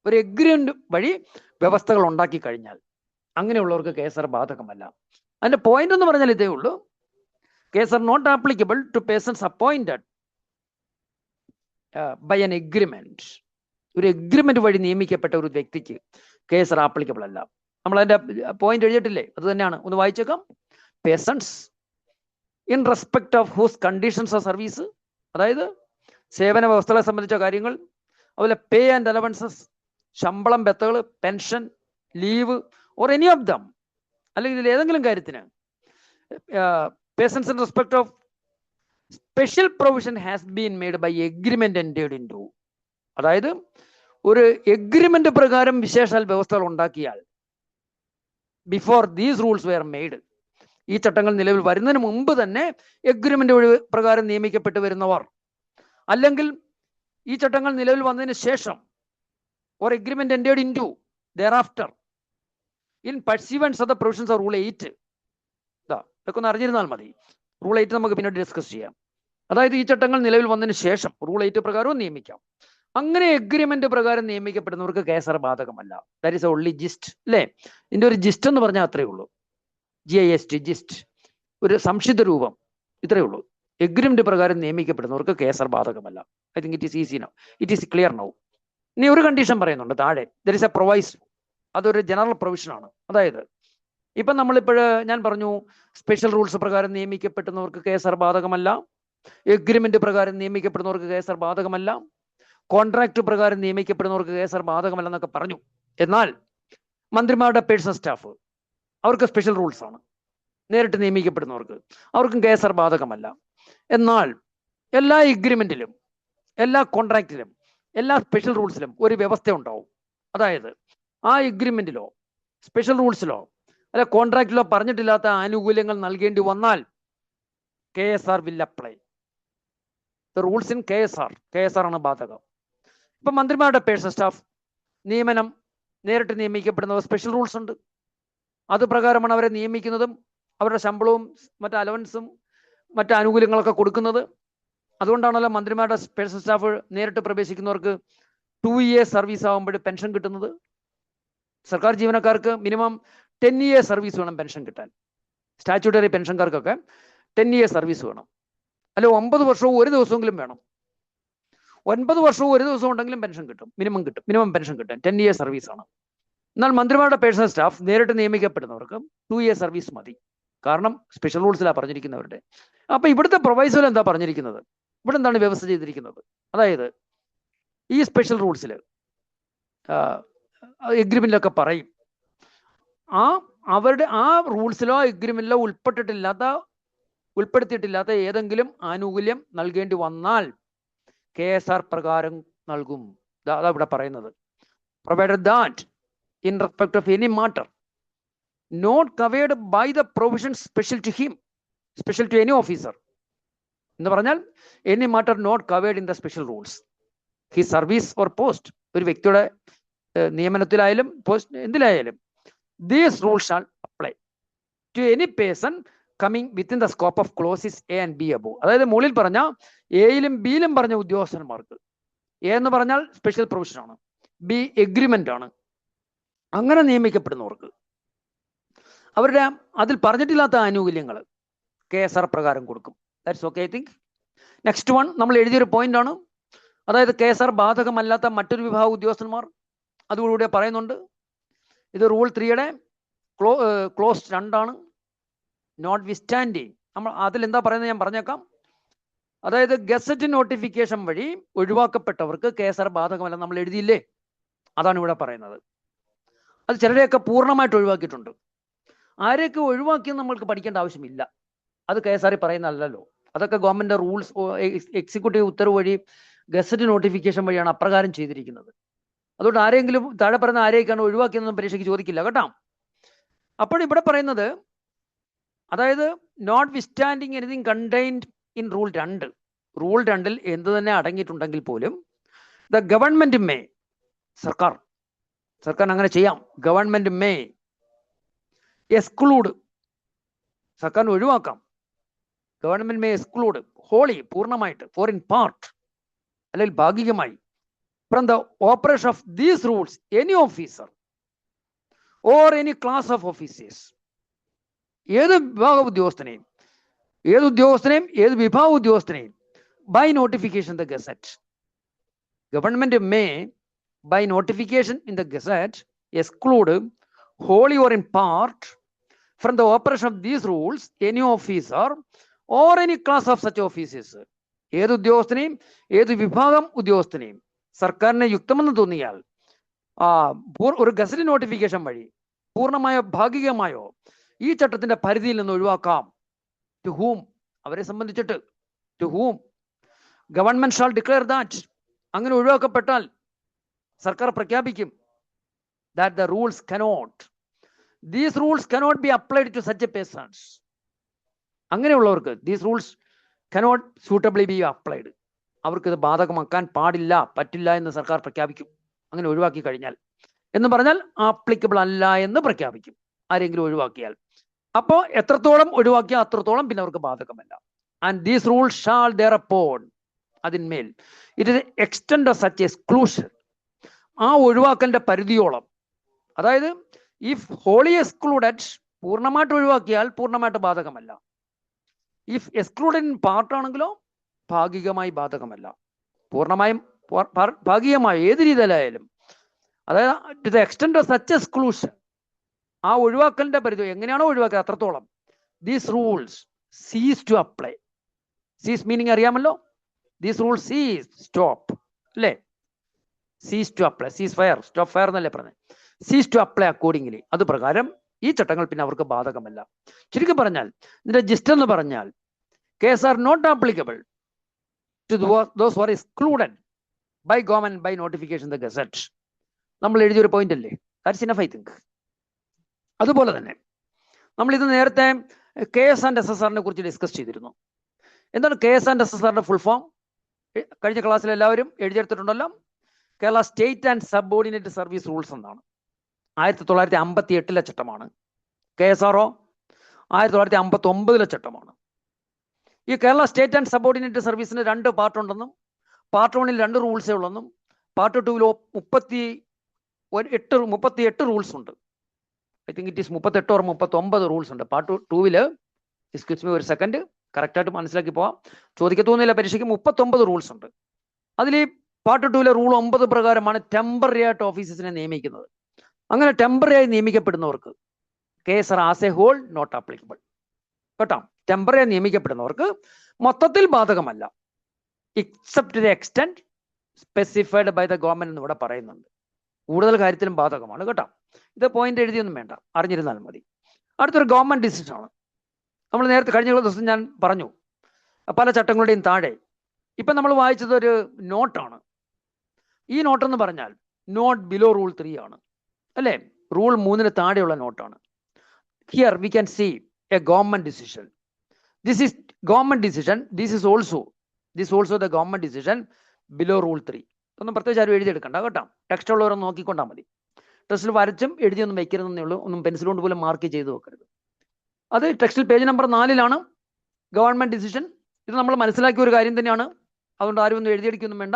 ഒരു എഗ്രിമെന്റ് വഴി വ്യവസ്ഥകൾ ഉണ്ടാക്കി കഴിഞ്ഞാൽ അങ്ങനെയുള്ളവർക്ക് KSR ബാധകമല്ല. അതിന്റെ പോയിന്റ് എന്ന് പറഞ്ഞാൽ ഇതേ ഉള്ളൂ. KSR not applicable to persons appointed by an agreement. ഒരു എഗ്രിമെന്റ് വഴി നിയമിക്കപ്പെട്ട ഒരു വ്യക്തിക്ക് KSR ആപ്ലിക്കബിൾ അല്ല. നമ്മൾ അതിന്റെ പോയിന്റ് എഴുതിയിട്ടില്ലേ? അത് തന്നെയാണ്. ഒന്ന് വായിച്ചേക്കാം. Persons in respect of whose conditions of service, അതായത് സേവന വ്യവസ്ഥകളെ സംബന്ധിച്ച കാര്യങ്ങൾ, അതുപോലെ പേ ആൻഡ് അലവൻസസ്, ശമ്പളം, ബത്തകൾ, pension, leave or any of them, അല്ലെങ്കിൽ ഇതിൽ ഏതെങ്കിലും കാര്യത്തിന് persons in respect of special provision has been made by agreement entered into, അതായത് ഒരു എഗ്രിമെന്റ് പ്രകാരം വിശേഷാൽ വ്യവസ്ഥകൾ ഉണ്ടാക്കിയാൽ, before these rules were made, ഈ ചട്ടങ്ങൾ നിലവിൽ വരുന്നതിന് മുമ്പ് തന്നെ എഗ്രിമെന്റ് പ്രകാരം നിയമിക്കപ്പെട്ട് വരുന്നവർ, അല്ലെങ്കിൽ ഈ ചട്ടങ്ങൾ നിലവിൽ വന്നതിന് ശേഷം, or agreement entered into thereafter in pursuance of the provisions of Rule 8. ഇതൊക്കെ ഒന്ന് അറിഞ്ഞിരുന്നാൽ മതി. റൂൾ 8 നമുക്ക് പിന്നീട് ഡിസ്കസ് ചെയ്യാം. അതായത് ഈ ചട്ടങ്ങൾ നിലവിൽ വന്നതിന് ശേഷം റൂൾ 8 പ്രകാരവും നിയമിക്കാം. അങ്ങനെ എഗ്രിമെന്റ് പ്രകാരം നിയമിക്കപ്പെടുന്നവർക്ക് KSR ബാധകമല്ല. ദാറ്റ് ഈസ് ഓൺലി ജിസ്റ്റ് അല്ലേ? ഇതിന്റെ ഒരു ജിസ്റ്റ് എന്ന് പറഞ്ഞാൽ അത്രയേ ഉള്ളൂ. GIST, ജിസ്റ്റ്, ഒരു സംക്ഷിപ്ത രൂപം, ഇത്രയേ ഉള്ളൂ. എഗ്രിമെന്റ് പ്രകാരം നിയമിക്കപ്പെടുന്നവർക്ക് KSR ബാധകമല്ല. I think it is easy now, it is clear now. ഇനി ഒരു കണ്ടീഷൻ പറയുന്നുണ്ട് താഴെ. ദർ ഇസ് എ പ്രൊവൈസ്, അതൊരു ജനറൽ പ്രൊവിഷനാണ്. അതായത് ഇപ്പം ഞാൻ പറഞ്ഞു സ്പെഷ്യൽ റൂൾസ് പ്രകാരം നിയമിക്കപ്പെടുന്നവർക്ക് KSR ബാധകമല്ല, എഗ്രിമെന്റ് പ്രകാരം നിയമിക്കപ്പെടുന്നവർക്ക് KSR ബാധകമല്ല, കോൺട്രാക്ട് പ്രകാരം നിയമിക്കപ്പെടുന്നവർക്ക് KSR ബാധകമല്ല എന്നൊക്കെ പറഞ്ഞു. എന്നാൽ മന്ത്രിമാരുടെ പേഴ്സണൽ സ്റ്റാഫ് അവർക്ക് സ്പെഷ്യൽ റൂൾസ് ആണ്. നേരിട്ട് നിയമിക്കപ്പെടുന്നവർക്ക് അവർക്കും KSR ബാധകമല്ല. എന്നാൽ എല്ലാ എഗ്രിമെന്റിലും, എല്ലാ കോൺട്രാക്റ്റിലും, എല്ലാ സ്പെഷ്യൽ റൂൾസിലും ഒരു വ്യവസ്ഥ ഉണ്ടാവും. അതായത് ആ എഗ്രിമെന്റിലോ സ്പെഷ്യൽ റൂൾസിലോ അല്ല കോൺട്രാക്റ്റിലോ പറഞ്ഞിട്ടില്ലാത്ത ആനുകൂല്യങ്ങൾ നൽകേണ്ടി വന്നാൽ KSR will apply. The rules in KSR ആണ് ബാധകം. ഇപ്പൊ മന്ത്രിമാരുടെ പേഴ്സണൽ സ്റ്റാഫ് നിയമനം, നേരിട്ട് നിയമിക്കപ്പെടുന്നവർ സ്പെഷ്യൽ റൂൾസ് ഉണ്ട്. അത് പ്രകാരമാണ് അവരെ നിയമിക്കുന്നതും അവരുടെ ശമ്പളവും മറ്റ് അലവൻസും മറ്റ് ആനുകൂല്യങ്ങളൊക്കെ കൊടുക്കുന്നത്. അതുകൊണ്ടാണല്ലോ മന്ത്രിമാരുടെ പേഴ്സണൽ സ്റ്റാഫ് നേരിട്ട് പ്രവേശിക്കുന്നവർക്ക് 2 years സർവീസ് ആകുമ്പോൾ പെൻഷൻ കിട്ടുന്നത്. സർക്കാർ ജീവനക്കാർക്ക് മിനിമം 10 years സർവീസ് വേണം പെൻഷൻ കിട്ടാൻ. സ്റ്റാറ്റ്യൂട്ടറി പെൻഷൻകാർക്കൊക്കെ 10 years സർവീസ് വേണം. അല്ല 9 വർഷവും 1 ദിവസമെങ്കിലും വേണം. 9 വർഷവും 1 ദിവസം ഉണ്ടെങ്കിലും പെൻഷൻ കിട്ടും, മിനിമം പെൻഷൻ കിട്ടാൻ 10 years സർവീസ് ആണ്. എന്നാൽ മന്ത്രിമാരുടെ പേഴ്സണൽ സ്റ്റാഫ് നേരിട്ട് നിയമിക്കപ്പെടുന്നവർക്ക് 2 years സർവീസ് മതി. കാരണം സ്പെഷ്യൽ റൂൾസിലാണ് പറഞ്ഞിരിക്കുന്നവരുടെ. അപ്പൊ ഇവിടുത്തെ പ്രൊവൈസോയിൽ എന്താ പറഞ്ഞിരിക്കുന്നത്? ഇവിടെ എന്താണ് വ്യവസ്ഥ ചെയ്തിരിക്കുന്നത്? അതായത് ഈ സ്പെഷ്യൽ റൂൾസിൽ എഗ്രിമെന്റിലൊക്കെ പറയും, അവരുടെ ആ റൂൾസിലോ എഗ്രിമെന്റിലോ ഉൾപ്പെടുത്തിയിട്ടില്ലാത്ത ഏതെങ്കിലും ആനുകൂല്യം നൽകേണ്ടി വന്നാൽ KSR പ്രകാരം നൽകും. അതാ ഇവിടെ പറയുന്നത്. Provided that in respect of any matter not covered by the provisions special to him, special to any officer, എന്ന് പറഞ്ഞാൽ any matter not covered in the special rules, his service or post, ഒരു വ്യക്തിയുടെ നിയമനത്തിലായാലും എന്തിലായാലും these rules shall apply to any person coming within the scope of clauses A and B above. അതായത് മുകളിൽ പറഞ്ഞ എയിലും ബിയിലും പറഞ്ഞ ഉദ്യോഗസ്ഥന്മാർക്ക്, എ എന്ന് പറഞ്ഞാൽ സ്പെഷ്യൽ പ്രൊവിഷൻ ആണ്, ബി എഗ്രിമെന്റ് ആണ്, അങ്ങനെ നിയമിക്കപ്പെടുന്നവർക്ക് അവരുടെ അതിൽ പറഞ്ഞിട്ടില്ലാത്ത ആനുകൂല്യങ്ങൾ KSR പ്രകാരം കൊടുക്കും. That's okay I think. Next one നമ്മൾ എഴുതിയൊരു പോയിന്റ് ആണ്, അതായത് KSR ബാധകമല്ലാത്ത മറ്റൊരു വിഭാഗം ഉദ്യോഗസ്ഥന്മാർ അതുകൂടെ പറയുന്നുണ്ട്. ഇത് റൂൾ 3യുടെ ക്ലോസ് 2 നോട്ട് വിസ്റ്റാൻഡിങ്. നമ്മൾ അതിലെന്താ പറയുന്നത് ഞാൻ പറഞ്ഞേക്കാം. അതായത് ഗസറ്റ് നോട്ടിഫിക്കേഷൻ വഴി ഒഴിവാക്കപ്പെട്ടവർക്ക് KSR ബാധകമല്ല നമ്മൾ എഴുതിയില്ലേ, അതാണ് ഇവിടെ പറയുന്നത്. അത് ചിലരെയൊക്കെ പൂർണ്ണമായിട്ട് ഒഴിവാക്കിയിട്ടുണ്ട്. ആരെയൊക്കെ ഒഴിവാക്കിയെന്ന് നമ്മൾക്ക് പഠിക്കേണ്ട ആവശ്യമില്ല, അത് KSR പറയുന്നതല്ലോ. അതൊക്കെ ഗവൺമെന്റ് റൂൾസ് എക്സിക്യൂട്ടീവ് ഉത്തരവ് വഴി ഗസറ്റ് നോട്ടിഫിക്കേഷൻ വഴിയാണ് അപ്രകാരം ചെയ്തിരിക്കുന്നത്. അതുകൊണ്ട് ആരെങ്കിലും താഴെ പറയുന്ന ആരെയൊക്കെയാണ് ഒഴിവാക്കിയെന്നൊന്നും പരീക്ഷയ്ക്ക് ചോദിക്കില്ല കേട്ടോ. അപ്പോൾ ഇവിടെ പറയുന്നത്, അതായത് notwithstanding anything contained in rule 2. Rule 2ൽ എന്ത് തന്നെ അടങ്ങിയിട്ടുണ്ടെങ്കിൽ പോലും ദ ഗവൺമെന്റ് മേ, സർക്കാർ അങ്ങനെ ചെയ്യാം. ഗവൺമെന്റ് മേ എക്സ്ക്ലൂഡ്, സർക്കാരിന് ഒഴിവാക്കാം. ഗവൺമെന്റ് മേ എക്സ്ക്ലൂഡ് ഹോളി, പൂർണ്ണമായിട്ട്, ഫോർ ഇൻ പാർട്ട് അല്ലെങ്കിൽ ഭാഗികമായി, from the operation of these rules any officer or any class of officers. ഏത് വിഭാഗ ഉദ്യോഗസ്ഥനെയും, ഏത് വിഭാഗ ഉദ്യോഗസ്ഥനെയും by notification the gazette. Government may by notification in the gazette exclude wholly or in part from the operation of these rules any officer or any class of such officers. ഏത് ഉദ്യോഗസ്ഥനെയും ഏത് വിഭാഗം ഉദ്യോഗസ്ഥനെയും സർക്കാരിനെ യുക്തമെന്ന് തോന്നിയാൽ ഒരു ഗസറ്റ് നോട്ടിഫിക്കേഷൻ വഴി പൂർണ്ണമായോ ഭാഗികമായോ ഈ ചട്ടത്തിന്റെ പരിധിയിൽ നിന്ന് ഒഴിവാക്കാം. ടു ഹൂം, അവരെ സംബന്ധിച്ചിട്ട്, to whom government shall declare that. അങ്ങനെ ഒഴിവാക്കപ്പെട്ടാൽ സർക്കാർ പ്രഖ്യാപിക്കും that the rules these rules cannot be applied to such a persons. അങ്ങനെയുള്ളവർക്ക് these rules cannot suitably be applied. അവർക്ക് ഇത് ബാധകമാക്കാൻ പറ്റില്ല എന്ന് സർക്കാർ പ്രഖ്യാപിക്കും. അങ്ങനെ ഒഴിവാക്കി കഴിഞ്ഞാൽ എന്ന് പറഞ്ഞാൽ ആപ്ലിക്കബിൾ അല്ല എന്ന് പ്രഖ്യാപിക്കും ആരെങ്കിലും ഒഴിവാക്കിയാൽ. അപ്പോൾ എത്രത്തോളം ഒഴിവാക്കിയാൽ അത്രത്തോളം പിന്നെ അവർക്ക് ബാധകമല്ല. And these rules shall thereupon, അതിന്മേൽ it is extent of such exclusion, ആ ഒഴിവാക്കലിന്റെ പരിധിയോളം. അതായത് ഇഫ് ഹോളി എക്സ്ക്ലൂഡഡ്, പൂർണ്ണമായിട്ട് ഒഴിവാക്കിയാൽ പൂർണ്ണമായിട്ട് ബാധകമല്ല. ഇഫ് എക്സ്ക്ലൂഡഡ് ഇൻ പാർട്ട് ആണെങ്കിലോ ഭാഗികമായി ബാധകമല്ല. പൂർണ്ണമായും ഭാഗികമായി ഏത് രീതിയിലായാലും, അതായത് to the extent of such exclusion, ആ ഒഴിവാക്കലിന്റെ പരിധി എങ്ങനെയാണോ ഒഴിവാക്കുക അത്രത്തോളം these rules cease to apply. Cease meaning അറിയാമല്ലോ, ദീസ് റൂൾസ് സീസ്, സ്റ്റോപ്പ് അല്ലേ, cease to apply, cease fire, stop fire എന്നല്ലേ പറഞ്ഞത്. സീസ് ടു അപ്ലൈ അക്കോർഡിംഗ്ലി, അത് പ്രകാരം ഈ ചട്ടങ്ങൾ പിന്നെ അവർക്ക് ബാധകമല്ല. ചുരുക്കി പറഞ്ഞാൽ ഇതിന്റെ ജിസ്റ്റ് എന്ന് പറഞ്ഞാൽ KSR not applicable to those who are excluded by government by notification the gazette. നമ്മൾ എഴുതിയൊരു പോയിന്റ് അല്ലേ, ദാറ്റ്സ് ഇനഫ് ഐ തിങ്ക്. അതുപോലെ തന്നെ നമ്മൾ ഇത് നേരത്തെ KS ആൻഡ് SSRനെ കുറിച്ച് ഡിസ്കസ് ചെയ്തിരുന്നു. എന്താണ് KS ആൻഡ് SSRന്റെ ഫുൾ ഫോം? കഴിഞ്ഞ ക്ലാസ്സിൽ എല്ലാവരും എഴുതിയെടുത്തിട്ടുണ്ടല്ലോ. Kerala state and subordinate service rules എന്നാണ്. 1958 ചട്ടമാണ്. KSRO 1959 ചട്ടമാണ്. ഈ കേരള സ്റ്റേറ്റ് ആൻഡ് സബോർഡിനേറ്റ് സർവീസിന് 2 പാർട്ട് ഉണ്ടെന്നും പാർട്ട് 1ൽ 2 റൂൾസേ ഉള്ളെന്നും പാർട്ട് 2ൽ 38 റൂൾസ് ഉണ്ട്. I think it is 38 or 39 rules ഉണ്ട്. പാർട്ട് 2ൽ, എക്സ്ക്യൂസ് മീ ഒരു സെക്കൻഡ്, കറക്റ്റായിട്ട് മനസ്സിലാക്കി പോവാം, ചോദിക്കത്തോന്നില്ല പരീക്ഷയ്ക്ക്. 39 റൂൾസ് ഉണ്ട്. അതിൽ ഈ പാർട്ട് 2ലെ റൂൾ 9 പ്രകാരമാണ് ടെമ്പററി ആയിട്ട് ഓഫീസേഴ്സിനെ നിയമിക്കുന്നത്. അങ്ങനെ ടെമ്പററി ആയി നിയമിക്കപ്പെടുന്നവർക്ക് KSR as a whole not applicable കേട്ടോ. ടെമ്പററി ആയി നിയമിക്കപ്പെടുന്നവർക്ക് മൊത്തത്തിൽ ബാധകമല്ല, except the extent specified by the government എന്ന് ഇവിടെ പറയുന്നുണ്ട്. കൂടുതൽ കാര്യത്തിലും ബാധകമാണ് കേട്ടോ. ഇത് പോയിന്റ് എഴുതിയൊന്നും വേണ്ട, അറിഞ്ഞിരുന്നാൽ മതി. അടുത്തൊരു ഗവൺമെന്റ് ഡിസിഷൻ ആണ്. നമ്മൾ നേരത്തെ കഴിഞ്ഞ ദിവസം ഞാൻ പറഞ്ഞു പല ചട്ടങ്ങളുടെയും താഴെ ഇപ്പൊ നമ്മൾ വായിച്ചത് ഒരു നോട്ടാണ്. ഈ നോട്ടെന്ന് പറഞ്ഞാൽ നോട്ട് ബിലോ റൂൾ 3 ആണ് അല്ലേ, റൂൾ 3ന് താഴെയുള്ള നോട്ടാണ്. Here we can see a government decision. This is government decision, this also the government decision below rule 3. ഒന്നും പ്രത്യേകിച്ച് ആരും എഴുതിയെടുക്കണ്ട കേട്ടോ. ടെക്സ്റ്റ് ഉള്ളവരൊന്നും നോക്കിക്കൊണ്ടാൽ മതി. ടെക്സ്റ്റിൽ വരച്ചും എഴുതിയൊന്നും വെക്കരുതെന്നേ ഉള്ളൂ. ഒന്നും പെൻസിൽ കൊണ്ട് പോലും മാർക്ക് ചെയ്ത് വെക്കരുത്. അത് ടെക്സ്റ്റിൽ പേജ് നമ്പർ 4 ഗവൺമെന്റ് ഡിസിഷൻ. ഇത് നമ്മൾ മനസ്സിലാക്കിയ ഒരു കാര്യം തന്നെയാണ്. അതുകൊണ്ട് ആരും ഒന്നും എഴുതിയെടുക്കൊന്നും വേണ്ട.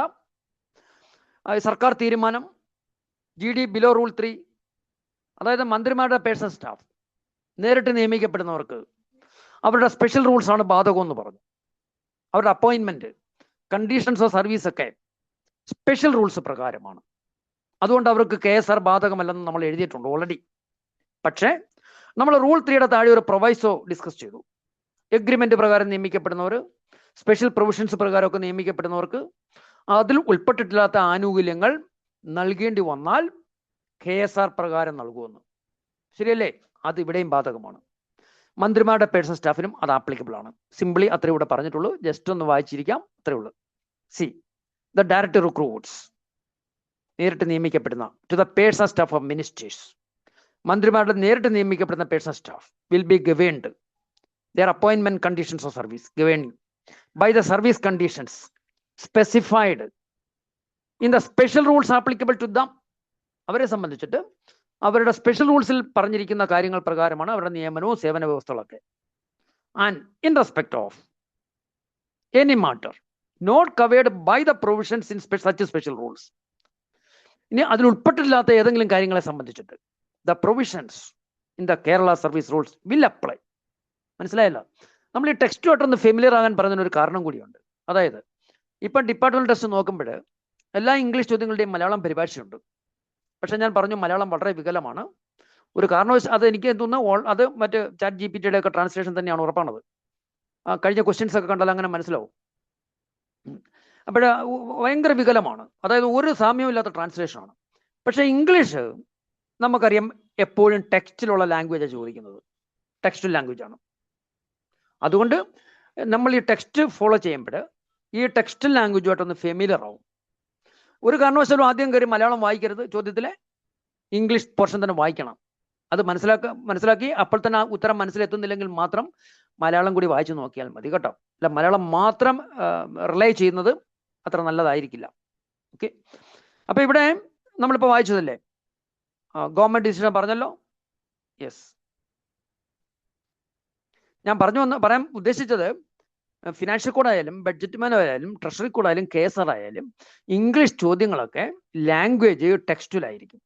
സർക്കാർ തീരുമാനം GD ബിലോ റൂൾ 3, അതായത് മന്ത്രിമാരുടെ പേഴ്സണൽ സ്റ്റാഫ് നേരിട്ട് നിയമിക്കപ്പെടുന്നവർക്ക് അവരുടെ സ്പെഷ്യൽ റൂൾസ് ആണ് ബാധകം എന്ന് പറഞ്ഞു. അവരുടെ അപ്പോയിന്റ്മെന്റ്, കണ്ടീഷൻസ് ഓഫ് സർവീസ് ഒക്കെ സ്പെഷ്യൽ റൂൾസ് പ്രകാരമാണ്. അതുകൊണ്ട് അവർക്ക് KSR ബാധകമല്ലെന്ന് നമ്മൾ എഴുതിയിട്ടുണ്ട് ഓൾറെഡി. പക്ഷേ നമ്മൾ റൂൾ 3യുടെ താഴെ ഒരു പ്രൊവൈസോ ഡിസ്കസ് ചെയ്തു. എഗ്രിമെന്റ് പ്രകാരം നിയമിക്കപ്പെടുന്നവർ, സ്പെഷ്യൽ പ്രൊവിഷൻസ് പ്രകാരമൊക്കെ നിയമിക്കപ്പെടുന്നവർക്ക് അതിൽ ഉൾപ്പെട്ടിട്ടില്ലാത്ത ആനുകൂല്യങ്ങൾ നൽകേണ്ടി വന്നാൽ KSR പ്രകാരം നൽകുമെന്ന്. ശരിയല്ലേ? അത് ഇവിടെയും ബാധകമാണ്. മന്ത്രിമാരുടെ പേഴ്സണൽ സ്റ്റാഫിനും അത് ആപ്ലിക്കബിൾ ആണ്. സിംപ്ലി അത്രേ ഇവിടെ പറഞ്ഞിട്ടുള്ളൂ. ജസ്റ്റ് ഒന്ന് വായിച്ചിരിക്കാം, അത്രേ ഉള്ളൂ. സി ദ ഡയറക്ടർ റിക്രൂട്ട്സ്, നേരിട്ട് നിയമിക്കപ്പെടുന്ന to the personal staff of ministers, മന്ത്രിമാരുടെ നേരിട്ട് നിയമിക്കപ്പെടുന്ന personal staff will be governed their appointment conditions of service governed by the service conditions specified in the special rules applicable to them. അവരെ സംബന്ധിച്ചിട്ട് അവരുടെ special റൂൾസിൽ പറഞ്ഞിരിക്കുന്ന കാര്യങ്ങൾ പ്രകാരമാണ് അവരുടെ നിയമനവും സേവന വ്യവസ്ഥകളൊക്കെ. And in respect of any matter not covered by the provisions in such special rules, ഇനി അതിൽ ഉൾപ്പെട്ടില്ലാത്ത ഏതെങ്കിലും കാര്യങ്ങളെ സംബന്ധിച്ചിട്ട് the provisions in the Kerala service rules will apply. മനസ്സിലായല്ലോ? നമ്മൾ ഈ ടെക്സ്റ്റുമായിട്ടൊന്ന് ഫെമിലിയർ ആകാൻ പറഞ്ഞതിനൊരു കാരണം കൂടിയുണ്ട്. അതായത് ഇപ്പം ഡിപ്പാർട്ട്മെന്റ് ടെസ്റ്റ് നോക്കുമ്പോൾ എല്ലാ ഇംഗ്ലീഷ് ചോദ്യങ്ങളുടെയും മലയാളം പരിഭാഷയുണ്ട്. പക്ഷെ ഞാൻ പറഞ്ഞു മലയാളം വളരെ വികലമാണ്. ഒരു കാരണവശാൽ അത് എനിക്ക് തോന്നുന്നു അത് മറ്റ് ChatGPT ഒക്കെ ട്രാൻസ്ലേഷൻ തന്നെയാണ് ഉറപ്പാണത്. കഴിഞ്ഞ ക്വസ്റ്റ്യൻസ് ഒക്കെ കണ്ടാൽ അങ്ങനെ മനസ്സിലാവും. അപ്പോൾ ഭയങ്കര വികലമാണ്. അതായത് ഒരു സാമ്യമില്ലാത്ത ട്രാൻസ്ലേഷനാണ്. പക്ഷേ ഇംഗ്ലീഷ് നമുക്കറിയാം എപ്പോഴും ടെക്സ്റ്റിലുള്ള ലാംഗ്വേജാണ് ചോദിക്കുന്നത്. ടെക്സ്റ്റൽ ലാംഗ്വേജ് ആണ്. അതുകൊണ്ട് നമ്മൾ ഈ ടെക്സ്റ്റ് ഫോളോ ചെയ്യുമ്പോൾ ഈ ടെക്സ്റ്റൽ ലാംഗ്വേജുമായിട്ടൊന്ന് ഫെമിലിയർ ആവും. ഒരു കാരണവശാലും ആദ്യം കയറി മലയാളം വായിക്കരുത്. ചോദ്യത്തിലെ ഇംഗ്ലീഷ് പോർഷൻ തന്നെ വായിക്കണം. അത് മനസ്സിലാക്കി അപ്പോൾ തന്നെ ആ ഉത്തരം മനസ്സിലെത്തുന്നില്ലെങ്കിൽ മാത്രം മലയാളം കൂടി വായിച്ചു നോക്കിയാൽ മതി കേട്ടോ. അല്ല മലയാളം മാത്രം റിലൈ ചെയ്യുന്നത് അത്ര നല്ലതായിരിക്കില്ല. ഓക്കെ, അപ്പോൾ ഇവിടെ നമ്മളിപ്പോൾ വായിച്ചതല്ലേ, ഗവൺമെന്റ് ഡിസിഷൻ പറഞ്ഞല്ലോ. യെസ്, ഞാൻ പറയാൻ ഉദ്ദേശിച്ചത് ഫിനാൻഷ്യൽ കോഡ് ആയാലും ബഡ്ജറ്റ് മാനോ ആയാലും ട്രഷറി കോഡ് ആയാലും KSR ആയാലും ഇംഗ്ലീഷ് ചോദ്യങ്ങളൊക്കെ ലാംഗ്വേജ് ടെക്സ്റ്റിലായിരിക്കും.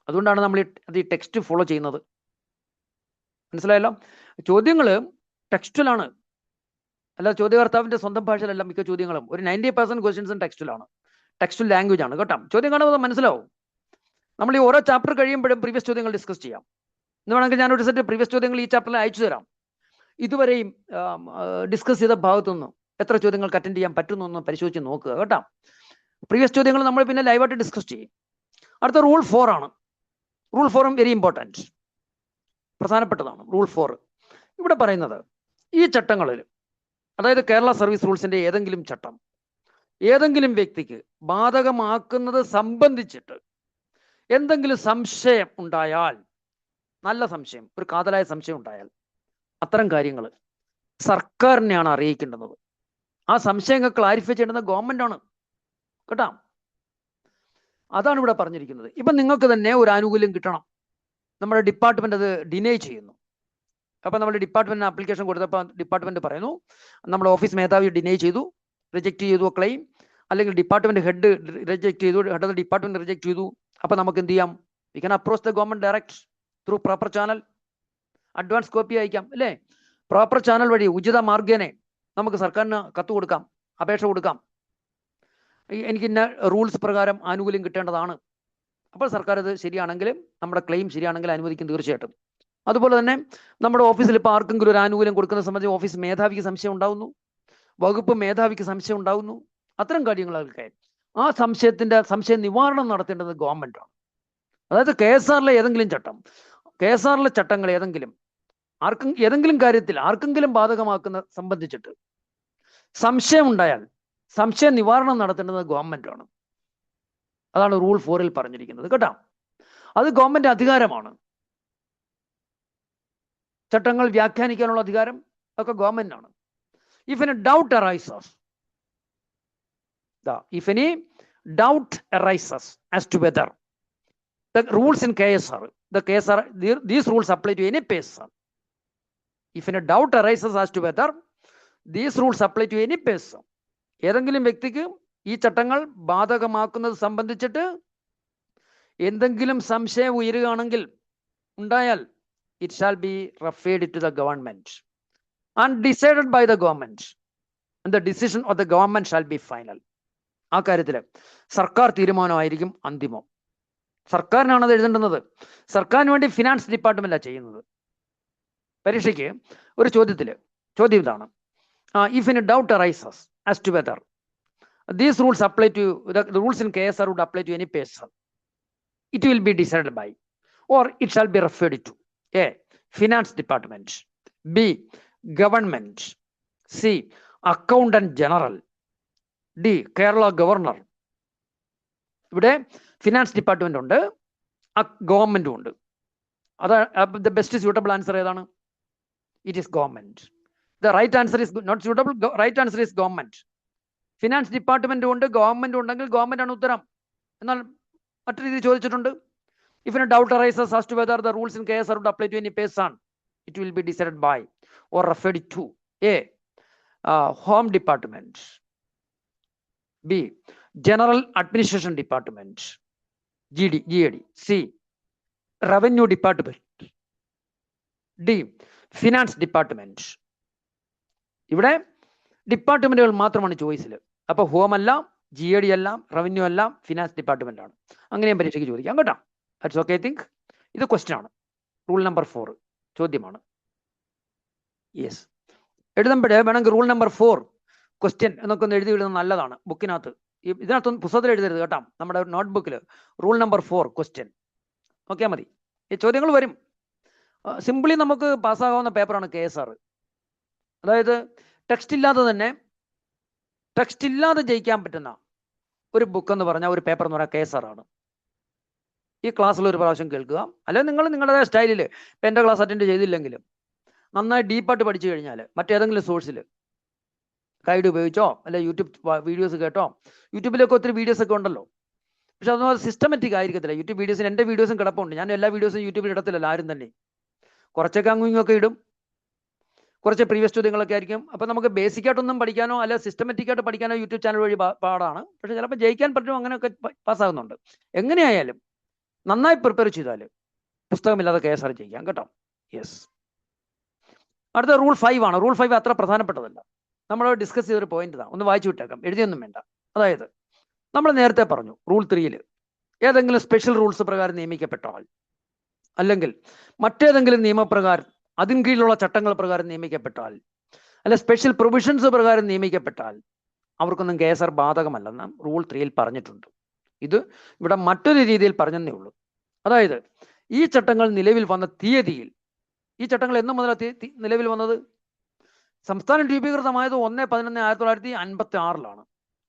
അതുകൊണ്ടാണ് നമ്മൾ ഈ ടെക്സ്റ്റ് ഫോളോ ചെയ്യുന്നത്. മനസ്സിലായല്ലോ? ചോദ്യങ്ങൾ ടെക്സ്റ്റിലാണ്, അല്ല ചോദ്യകർത്താവിന്റെ സ്വന്തം ഭാഷയിലല്ല മിക്ക ചോദ്യങ്ങളും. ഒരു 90% ക്വസ്റ്റ്യൻസും ടെക്സ്റ്റിലാണ്, ടെക്സ്റ്റൽ ലാംഗ്വേജ് ആണ് കേട്ടോ. ചോദ്യം കാണുമ്പോൾ മനസ്സിലാവും. നമ്മൾ ഈ ഓരോ ചാപ്റ്റർ കഴിയുമ്പോഴും പ്രീവിയസ് ചോദ്യങ്ങൾ ഡിസ്കസ് ചെയ്യാം. എന്ന് വേണമെങ്കിൽ ഞാനൊരു സെറ്റ് പ്രീവിയസ് ചോദ്യങ്ങൾ ഈ ചാപ്റ്ററിൽ അയച്ചു തരാം. ഇതുവരെയും ഡിസ്കസ് ചെയ്ത ഭാഗത്തുനിന്ന് എത്ര ചോദ്യങ്ങൾക്ക് അറ്റൻഡ് ചെയ്യാൻ പറ്റുന്നു എന്ന് പരിശോധിച്ച് നോക്കുക കേട്ടോ. പ്രീവിയസ് ചോദ്യങ്ങൾ നമ്മൾ പിന്നെ ലൈവായിട്ട് ഡിസ്കസ് ചെയ്യും. അടുത്ത റൂൾ 4 ആണ്. റൂൾ 4ഉം വെരി ഇമ്പോർട്ടൻറ്റ്, പ്രധാനപ്പെട്ടതാണ്. റൂൾ 4 ഇവിടെ പറയുന്നത് ഈ ചട്ടങ്ങളിൽ, അതായത് കേരള സർവീസ് റൂൾസിന്റെ ഏതെങ്കിലും ചട്ടം ഏതെങ്കിലും വ്യക്തിക്ക് ബാധകമാക്കുന്നത് സംബന്ധിച്ചിട്ട് എന്തെങ്കിലും സംശയം ഉണ്ടായാൽ, നല്ല സംശയം, ഒരു കാതലായ സംശയം ഉണ്ടായാൽ അത്തരം കാര്യങ്ങൾ സർക്കാരിനെയാണ് അറിയിക്കേണ്ടത്. ആ സംശയങ്ങൾ ക്ലാരിഫൈ ചെയ്യേണ്ടത് ഗവൺമെന്റ് ആണ് കേട്ടോ. അതാണ് ഇവിടെ പറഞ്ഞിരിക്കുന്നത്. ഇപ്പം നിങ്ങൾക്ക് തന്നെ ഒരു ആനുകൂല്യം കിട്ടണം, നമ്മുടെ ഡിപ്പാർട്ട്മെന്റ് അത് ഡിനൈ ചെയ്യുന്നു. അപ്പം നമ്മൾ ഡിപ്പാർട്ട്മെന്റിന് ആപ്ലിക്കേഷൻ കൊടുത്തപ്പോൾ ഡിപ്പാർട്ട്മെന്റ് പറയുന്നു നമ്മുടെ ഓഫീസ് മേധാവി ഡിനൈ ചെയ്തു, റിജക്ട് ചെയ്തു ക്ലെയിം, അല്ലെങ്കിൽ ഡിപ്പാർട്ട്മെന്റ് ഹെഡ് റിജക്ട് ചെയ്തു, head of the department reject ചെയ്തു. അപ്പം നമുക്ക് എന്ത് ചെയ്യാം? We can approach the government direct through proper channel. Advance copy അയക്കാം അല്ലേ? പ്രോപ്പർ ചാനൽ വഴി ഉചിത മാർഗേനെ നമുക്ക് സർക്കാരിന് കത്ത് കൊടുക്കാം, അപേക്ഷ കൊടുക്കാം. എനിക്ക് ഇന്ന റൂൾസ് പ്രകാരം ആനുകൂല്യം കിട്ടേണ്ടതാണ്. അപ്പോൾ സർക്കാർ അത് ശരിയാണെങ്കിൽ, നമ്മുടെ ക്ലെയിം ശരിയാണെങ്കിൽ അനുവദിക്കും തീർച്ചയായിട്ടും. അതുപോലെ തന്നെ നമ്മുടെ ഓഫീസിൽ ഇപ്പോൾ ആർക്കെങ്കിലും ഒരു ആനുകൂല്യം കൊടുക്കുന്ന സംബന്ധിച്ച് ഓഫീസ് മേധാവിക്ക് സംശയം ഉണ്ടാവുന്നു, വകുപ്പ് മേധാവിക്ക് സംശയം ഉണ്ടാവുന്നു. അത്തരം കാര്യങ്ങളൊക്കെ ആ സംശയ നിവാരണം നടത്തേണ്ടത് ഗവൺമെന്റ് ആണ്. അതായത് KSRലെ ഏതെങ്കിലും ചട്ടം, KSRലെ ചട്ടങ്ങൾ ഏതെങ്കിലും കാര്യത്തിൽ ആർക്കെങ്കിലും ബാധകമാക്കുന്ന സംബന്ധിച്ചിട്ട് സംശയം ഉണ്ടായാൽ സംശയ നിവാരണം നടത്തേണ്ടത് ഗവൺമെന്റ് ആണ്. അതാണ് റൂൾ 4ൽ പറഞ്ഞിരിക്കുന്നത് കേട്ടോ. അത് ഗവൺമെന്റ് അധികാരമാണ്. ചട്ടങ്ങൾ വ്യാഖ്യാനിക്കാനുള്ള അധികാരം ഒക്കെ ഗവൺമെന്റിനാണ്. If any doubt arises, doubt arises as to whether the rules in KSR, these rules apply to any person. If a doubt arises as to whether these rules apply to any person, ഏതെങ്കിലും വ്യക്തിക്ക് ഈ ചട്ടങ്ങൾ ബാധകമാക്കുന്നത് സംബന്ധിച്ചിട്ട് എന്തെങ്കിലും സംശയം ഉയരുകയാണെങ്കിൽ ഉണ്ടായാൽ it shall be referred to the government and decided by the government, and the decision of the government shall be final. ആ കാര്യത്തിൽ സർക്കാർ തീരുമാനമായിരിക്കും അന്തിമം. സർക്കാരിനാണ് അത് എഴുതേണ്ടുന്നത്. സർക്കാരിന് വേണ്ടി ഫിനാൻസ് ഡിപ്പാർട്ട്മെന്റാണ് ചെയ്യുന്നത്. പരീക്ഷയ്ക്ക് ഒരു ചോദ്യം ഇതാണ്: if in doubt arises as to whether these rules apply to the rules in KSR would apply to any person, it will be decided by, or it shall be referred to A, finance department, B, government, C, accountant general, D, Kerala governor. ഇവിടെ finance department ഉണ്ട്, ഗവൺമെന്റും ഉണ്ട്. അതാ the best suitable answer ഏതാണ്? It is government. The right answer is not suitable. Right answer is government. Finance ഡിപ്പാർട്ട്മെന്റും ഉണ്ട്, ഗവൺമെന്റും ഉണ്ടെങ്കിൽ ഗവൺമെന്റ് ആണ് ഉത്തരം. എന്നാൽ മറ്റു രീതിയിൽ ചോദിച്ചിട്ടുണ്ട്: if a doubt arises as to whether the rules in KSR would apply to any person, it will be decided by or referred to A, home department, B, general administration department, GAD, C, revenue department, D, finance department. ഇവിടെ ഡിപ്പാർട്ട്മെന്റുകൾ മാത്രമാണ് ചോയ്സിൽ. അപ്പൊ home അല്ല, GAD അല്ല, revenue അല്ല, finance department ആണ്. അങ്ങനെയും പരീക്ഷയ്ക്ക് ചോദിക്കാം കേട്ടോ. That's okay. ഐ തിങ്ക് ഇത് ക്വസ്റ്റ്യൻ ആണ്. റൂൾ നമ്പർ 4 ചോദ്യമാണ്. യെസ്, എഴുതുമ്പോഴേ വേണമെങ്കിൽ റൂൾ നമ്പർ 4 ക്വസ്റ്റ്യൻ എന്നൊക്കെ ഒന്ന് എഴുതി വിടുന്നത് നല്ലതാണ്. ബുക്കിനകത്ത് ഇതിനകത്തൊന്നും പുസ്തകത്തിൽ എഴുതരുത് കേട്ടോ. നമ്മുടെ നോട്ട്ബുക്കിൽ റൂൾ നമ്പർ 4 ക്വസ്റ്റ്യൻ നോക്കിയാൽ മതി. ഈ ചോദ്യങ്ങൾ വരും. സിംപിളി നമുക്ക് പാസ്സാകാവുന്ന പേപ്പറാണ് KSR. അതായത് ടെക്സ്റ്റ് ഇല്ലാതെ ജയിക്കാൻ പറ്റുന്ന ഒരു ബുക്ക് എന്ന് പറഞ്ഞാൽ, ഒരു പേപ്പർ എന്ന് പറഞ്ഞാൽ KSR ആണ്. ഈ ക്ലാസ്സിൽ ഒരു പ്രാവശ്യം കേൾക്കുക, അല്ലെങ്കിൽ നിങ്ങൾ നിങ്ങളുടെ സ്റ്റൈലിൽ ഇപ്പം എൻ്റെ ക്ലാസ് അറ്റൻഡ് ചെയ്തില്ലെങ്കിലും നന്നായി ഡീപ്പായിട്ട് പഠിച്ചു കഴിഞ്ഞാൽ മറ്റേതെങ്കിലും സോഴ്സിൽ ഗൈഡ് ഉപയോഗിച്ചോ അല്ലെ യൂട്യൂബ് വീഡിയോസ് കേട്ടോ. യൂട്യൂബിലൊക്കെ ഒത്തിരി വീഡിയോസ് ഒക്കെ ഉണ്ടല്ലോ, പക്ഷെ അതൊന്നും സിസ്റ്റമാറ്റിക് ആയിരിക്കത്തില്ല. യൂട്യൂബ് വീഡിയോസിന് എൻ്റെ വീഡിയോസും കിടപ്പുണ്ട്. ഞാൻ എല്ലാ വീഡിയോസും യൂട്യൂബിൽ ഇടത്തില്ലല്ലോ ആരും തന്നെ. കുറച്ചൊക്കെ അങ്ങുമൊക്കെ ഇടും, കുറച്ച് പ്രീവിയസ് ചോദ്യങ്ങളൊക്കെ ആയിരിക്കും. അപ്പം നമുക്ക് ബേസിക്കായിട്ടൊന്നും പഠിക്കാനോ അല്ല സിസ്റ്റമാറ്റിക് ആയിട്ട് പഠിക്കാനോ യൂട്യൂബ് ചാനൽ വഴി പാടാണ്. പക്ഷെ ചിലപ്പോൾ ജയിക്കാൻ പറ്റും, അങ്ങനെയൊക്കെ പാസ്സാകുന്നുണ്ട്. എങ്ങനെയായാലും നന്നായി പ്രിപ്പയർ ചെയ്താൽ പുസ്തകമില്ലാതെ KSR ജയിക്കാം കേട്ടോ. യെസ്, അടുത്ത റൂൾ 5 ആണ്. റൂൾ 5 അത്ര പ്രധാനപ്പെട്ടതല്ല, നമ്മൾ ഡിസ്കസ് ചെയ്തൊരു പോയിന്റ് ഇതാണ്. ഒന്ന് വായിച്ചു വിട്ടേക്കാം, എഴുതിയൊന്നും വേണ്ട. അതായത് നമ്മൾ നേരത്തെ പറഞ്ഞു റൂൾ 3 ഏതെങ്കിലും സ്പെഷ്യൽ റൂൾസ് പ്രകാരം നിയമിക്കപ്പെട്ടാൽ, അല്ലെങ്കിൽ മറ്റേതെങ്കിലും നിയമപ്രകാരം അതിന് കീഴിലുള്ള ചട്ടങ്ങൾ പ്രകാരം നിയമിക്കപ്പെട്ടാൽ, അല്ലെ സ്പെഷ്യൽ പ്രൊവിഷൻസ് പ്രകാരം നിയമിക്കപ്പെട്ടാൽ അവർക്കൊന്നും KSR ബാധകമല്ലെന്ന് റൂൾ 3 പറഞ്ഞിട്ടുണ്ട്. ഇത് ഇവിടെ മറ്റൊരു രീതിയിൽ പറഞ്ഞതേ ഉള്ളൂ. അതായത് ഈ ചട്ടങ്ങൾ നിലവിൽ വന്ന തീയതിയിൽ, ഈ ചട്ടങ്ങൾ എന്ന് മുതലാണ് നിലവിൽ വന്നത്? സംസ്ഥാനം രൂപീകൃതമായത് 1/11/1956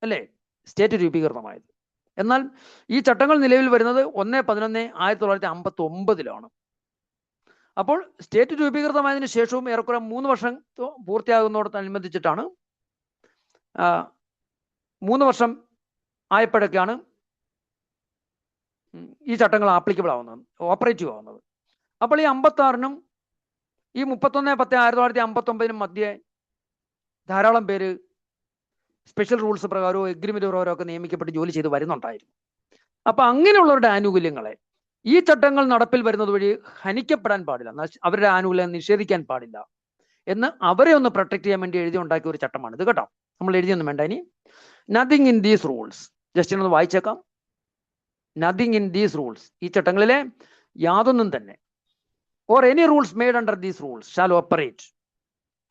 അല്ലേ സ്റ്റേറ്റ് രൂപീകൃതമായത്. എന്നാൽ ഈ ചട്ടങ്ങൾ നിലവിൽ വരുന്നത് 1/11/1959. അപ്പോൾ സ്റ്റേറ്റ് രൂപീകൃതമായതിനു ശേഷവും ഏറെക്കുറെ 3 വർഷം പൂർത്തിയാകുന്നതോടനുബന്ധിച്ചിട്ടാണ് 3 വർഷം ആയപ്പോഴൊക്കെയാണ് ഈ ചട്ടങ്ങൾ ആപ്ലിക്കബിൾ ആവുന്നത്, ഓപ്പറേറ്റീവ് ആവുന്നത്. അപ്പോൾ ഈ 56-നും ഈ 31/10/1959 മധ്യേ ധാരാളം പേര് സ്പെഷ്യൽ റൂൾസ് പ്രകാരമോ എഗ്രിമെന്റ് പ്രകാരമോ ഒക്കെ നിയമിക്കപ്പെട്ട് ജോലി ചെയ്ത് വരുന്നുണ്ടായിരുന്നു. അപ്പൊ അങ്ങനെയുള്ളവരുടെ ആനുകൂല്യങ്ങളെ ഈ ചട്ടങ്ങൾ നടപ്പിൽ വരുന്നത് വഴി ഹനിക്കപ്പെടാൻ പാടില്ല, അവരുടെ ആനുകൂല്യം നിഷേധിക്കാൻ പാടില്ല എന്ന് അവരെ ഒന്ന് പ്രൊട്ടക്ട് ചെയ്യാൻ വേണ്ടി എഴുതി ഉണ്ടാക്കിയ ഒരു ചട്ടമാണ് ഇത് കേട്ടോ. നമ്മൾ എഴുതിയൊന്നും വേണ്ട. ഇനി nothing in these rules, just ഒന്ന് വായിച്ചേക്കാം. നത്തിങ് ഇൻ ദീസ് റൂൾസ്, ഈ ചട്ടങ്ങളിലെ യാതൊന്നും തന്നെ, or any rules made under these rules shall operate,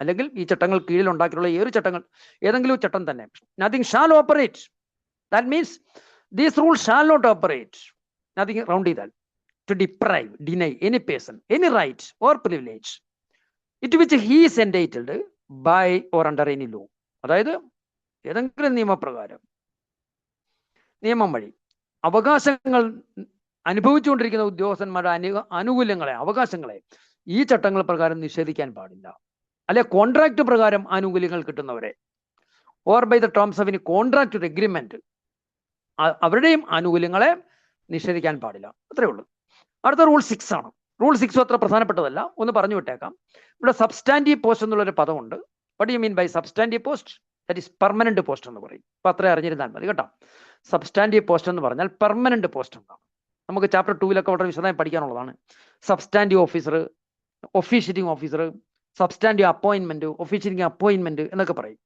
അല്ലെങ്കിൽ ഈ ചട്ടങ്ങൾ കീഴിൽ ഉണ്ടാക്കിയിട്ടുള്ള ഏതെങ്കിലും ചട്ടം തന്നെ, nothing shall operate. That means these rules shall not operate, nothing round ചെയ്താൽ, to deprive, deny any person any right or privilege it which he is entitled by or under any law. അതായത് ഏതെങ്കിലും നിയമപ്രകാരം, നിയമം വഴി അവകാശങ്ങൾ അനുഭവിച്ചുകൊണ്ടിരിക്കുന്ന ഉദ്യോഗസ്ഥന്മാരുടെ ആനുകൂല്യങ്ങളെ, അവകാശങ്ങളെ ഈ ചട്ടങ്ങൾ പ്രകാരം നിഷേധിക്കാൻ പാടില്ല. അല്ലെ കോൺട്രാക്ട് പ്രകാരം ആനുകൂല്യങ്ങൾ കിട്ടുന്നവരെ, or by the terms of any contract agreement, അവരുടെയും ആനുകൂല്യങ്ങളെ നിഷേധിക്കാൻ പാടില്ല. അത്രയേ ഉള്ളൂ. അടുത്ത റൂൾ 6 ആണ്. റൂൾ 6 അത്ര പ്രധാനപ്പെട്ടതല്ല, ഒന്ന് പറഞ്ഞു വിട്ടേക്കാം. ഇവിടെ സബ്സ്റ്റാൻറ്റീവ് പോസ്റ്റ് എന്നുള്ളൊരു പദമുണ്ട്. What you mean by substantive post? That is permanent post എന്ന് പറയും. അപ്പൊ അത്ര അറിഞ്ഞിരുന്നാൽ മതി കേട്ടോ. സബ്സ്റ്റാൻറ്റീവ് പോസ്റ്റ് എന്ന് പറഞ്ഞാൽ പെർമനന്റ് പോസ്റ്റ് എന്നാണ്. നമുക്ക് ചാപ്റ്റർ 2 വളരെ വിശദമായി പഠിക്കാനുള്ളതാണ്. Substantive officer, officiating officer, substantive appointment, officiating appointment എന്നൊക്കെ പറയും.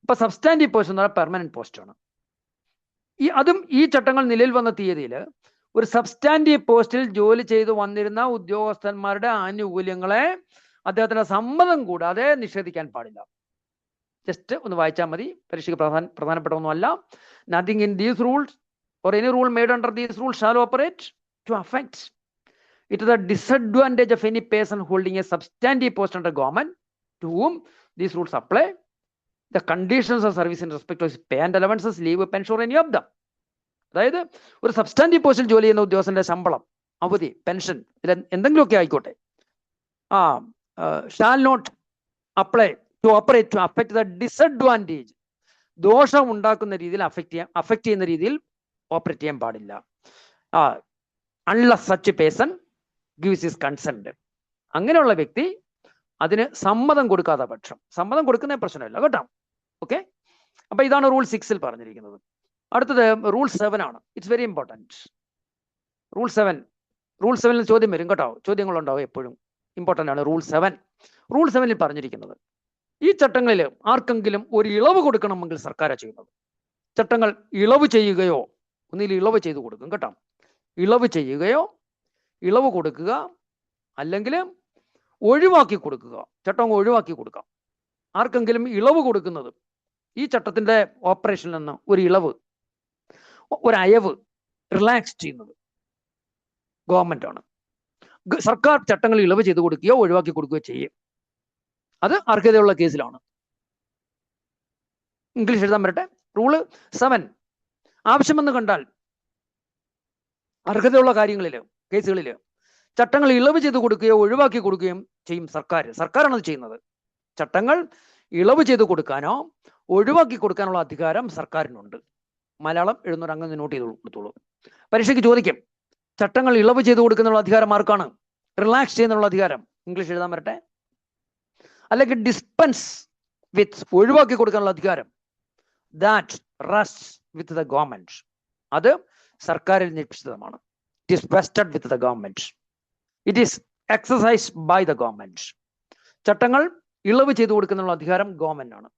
ഇപ്പൊ സബ്സ്റ്റാൻറ്റീവ് പോസ്റ്റ് എന്ന് പറഞ്ഞാൽ പെർമനന്റ് പോസ്റ്റ് ആണ്. അതും ഈ ചട്ടങ്ങൾ നിലവിൽ വന്ന തീയതിയിൽ ഒരു സബ്സ്റ്റാൻറ്റീവ് പോസ്റ്റിൽ ജോലി ചെയ്തു വന്നിരുന്ന ഉദ്യോഗസ്ഥന്മാരുടെ ആനുകൂല്യങ്ങളെ അദ്ദേഹത്തിന്റെ സമ്മതം കൂടാതെ നിഷേധിക്കാൻ പാടില്ല. ജസ്റ്റ് ഒന്ന് വായിച്ചാൽ മതി. പരീക്ഷയ്ക്ക് പ്രധാനപ്പെട്ട ഒന്നുമല്ല. Nothing in these rules or any rule made under these rules shall operate to affect it to the disadvantage of any person holding a substantive post under government to whom these rules apply, the conditions of service in respect of his pay and allowances, leave, pension or any of them. അതായത് ഒരു substantive പോസ്റ്റിൽ ജോലി ചെയ്യുന്ന ഉദ്യോഗസ്ഥന്റെ ശമ്പളം, അവധി, pension, ഇതിൽ എന്തെങ്കിലുമൊക്കെ ആയിക്കോട്ടെ, shall not apply to operate to affect the disadvantage, ദോഷം ഉണ്ടാക്കുന്ന രീതിയിൽ അഫക്ട് ചെയ്യുന്ന രീതിയിൽ ഓപ്പറേറ്റ് ചെയ്യാൻ പാടില്ല. Unless such person gives his consent. അങ്ങനെയുള്ള വ്യക്തി അതിന് സമ്മതം കൊടുക്കാത്ത പക്ഷം, സമ്മതം കൊടുക്കുന്ന പ്രശ്നമില്ല കേട്ടോ. ഓക്കെ, അപ്പൊ ഇതാണ് റൂൾ 6 പറഞ്ഞിരിക്കുന്നത്. അടുത്തത് റൂൾ 7 ആണ്. It's very important. റൂൾ 7 ചോദ്യം വരും കേട്ടോ, ചോദ്യങ്ങളുണ്ടാവും എപ്പോഴും, ഇമ്പോർട്ടൻ്റ് ആണ്. റൂൾ 7 പറഞ്ഞിരിക്കുന്നത്, ഈ ചട്ടങ്ങളിൽ ആർക്കെങ്കിലും ഒരു ഇളവ് കൊടുക്കണമെങ്കിൽ സർക്കാരാണ് ചെയ്യുന്നത്. ചട്ടങ്ങൾ ഇളവ് ചെയ്യുകയോ, ഒന്നിൽ ഇളവ് ചെയ്ത് കൊടുക്കും കേട്ടോ, ഇളവ് ചെയ്യുകയോ, ഇളവ് കൊടുക്കുക, അല്ലെങ്കിൽ ഒഴിവാക്കി കൊടുക്കുക, ചട്ടം ഒഴിവാക്കി കൊടുക്കാം. ആർക്കെങ്കിലും ഇളവ് കൊടുക്കുന്നത്, ഈ ചട്ടത്തിന്റെ ഓപ്പറേഷനിൽ നിന്ന് ഒരു ഇളവ്, ഒരു അയവ്, റിലാക്സ് ചെയ്യുന്നത് ഗവൺമെന്റ് ആണ്. സർക്കാർ ചട്ടങ്ങൾ ഇളവ് ചെയ്ത് കൊടുക്കുകയോ ഒഴിവാക്കി കൊടുക്കുകയോ ചെയ്യും. അത് അർഹതയുള്ള കേസിലാണ്. ഇംഗ്ലീഷ് എഴുതാൻ വരട്ടെ. റൂള് 7, ആവശ്യമെന്ന് കണ്ടാൽ അർഹതയുള്ള കേസുകളിൽ ചട്ടങ്ങൾ ഇളവ് ചെയ്ത് കൊടുക്കുകയോ ഒഴിവാക്കി കൊടുക്കുകയും ചെയ്യും സർക്കാരാണ് അത് ചെയ്യുന്നത്. ചട്ടങ്ങൾ ഇളവ് ചെയ്ത് കൊടുക്കാനോ ഒഴിവാക്കി കൊടുക്കാനുള്ള അധികാരം സർക്കാരിനുണ്ട്. മലയാളം എഴുതുന്നവർ അങ്ങനെ നോട്ട് ചെയ്ത് കൊടുത്തോളൂ. പരീക്ഷയ്ക്ക് ചോദിക്കും, ചട്ടങ്ങൾ ഇളവ് ചെയ്ത് കൊടുക്കുന്നുള്ള അധികാരം ആർക്കാണ്? റിലാക്സ് ചെയ്യുന്നുള്ള അധികാരം ഇംഗ്ലീഷ് എഴുതാൻ വരട്ടെ. അല്ലെങ്കിൽ ഡിസ്പെൻസ് വിത്ത്, ഒഴിവാക്കി കൊടുക്കാനുള്ള അധികാരം, that rest with the government, അത് സർക്കാരിൽ നിക്ഷിപ്തമാണ്. It is vested with the government, it is exercised by the government. ചട്ടങ്ങൾ ഇളവ് ചെയ്തു കൊടുക്കുന്നുള്ള അധികാരം ഗവൺമെന്റ് ആണ്.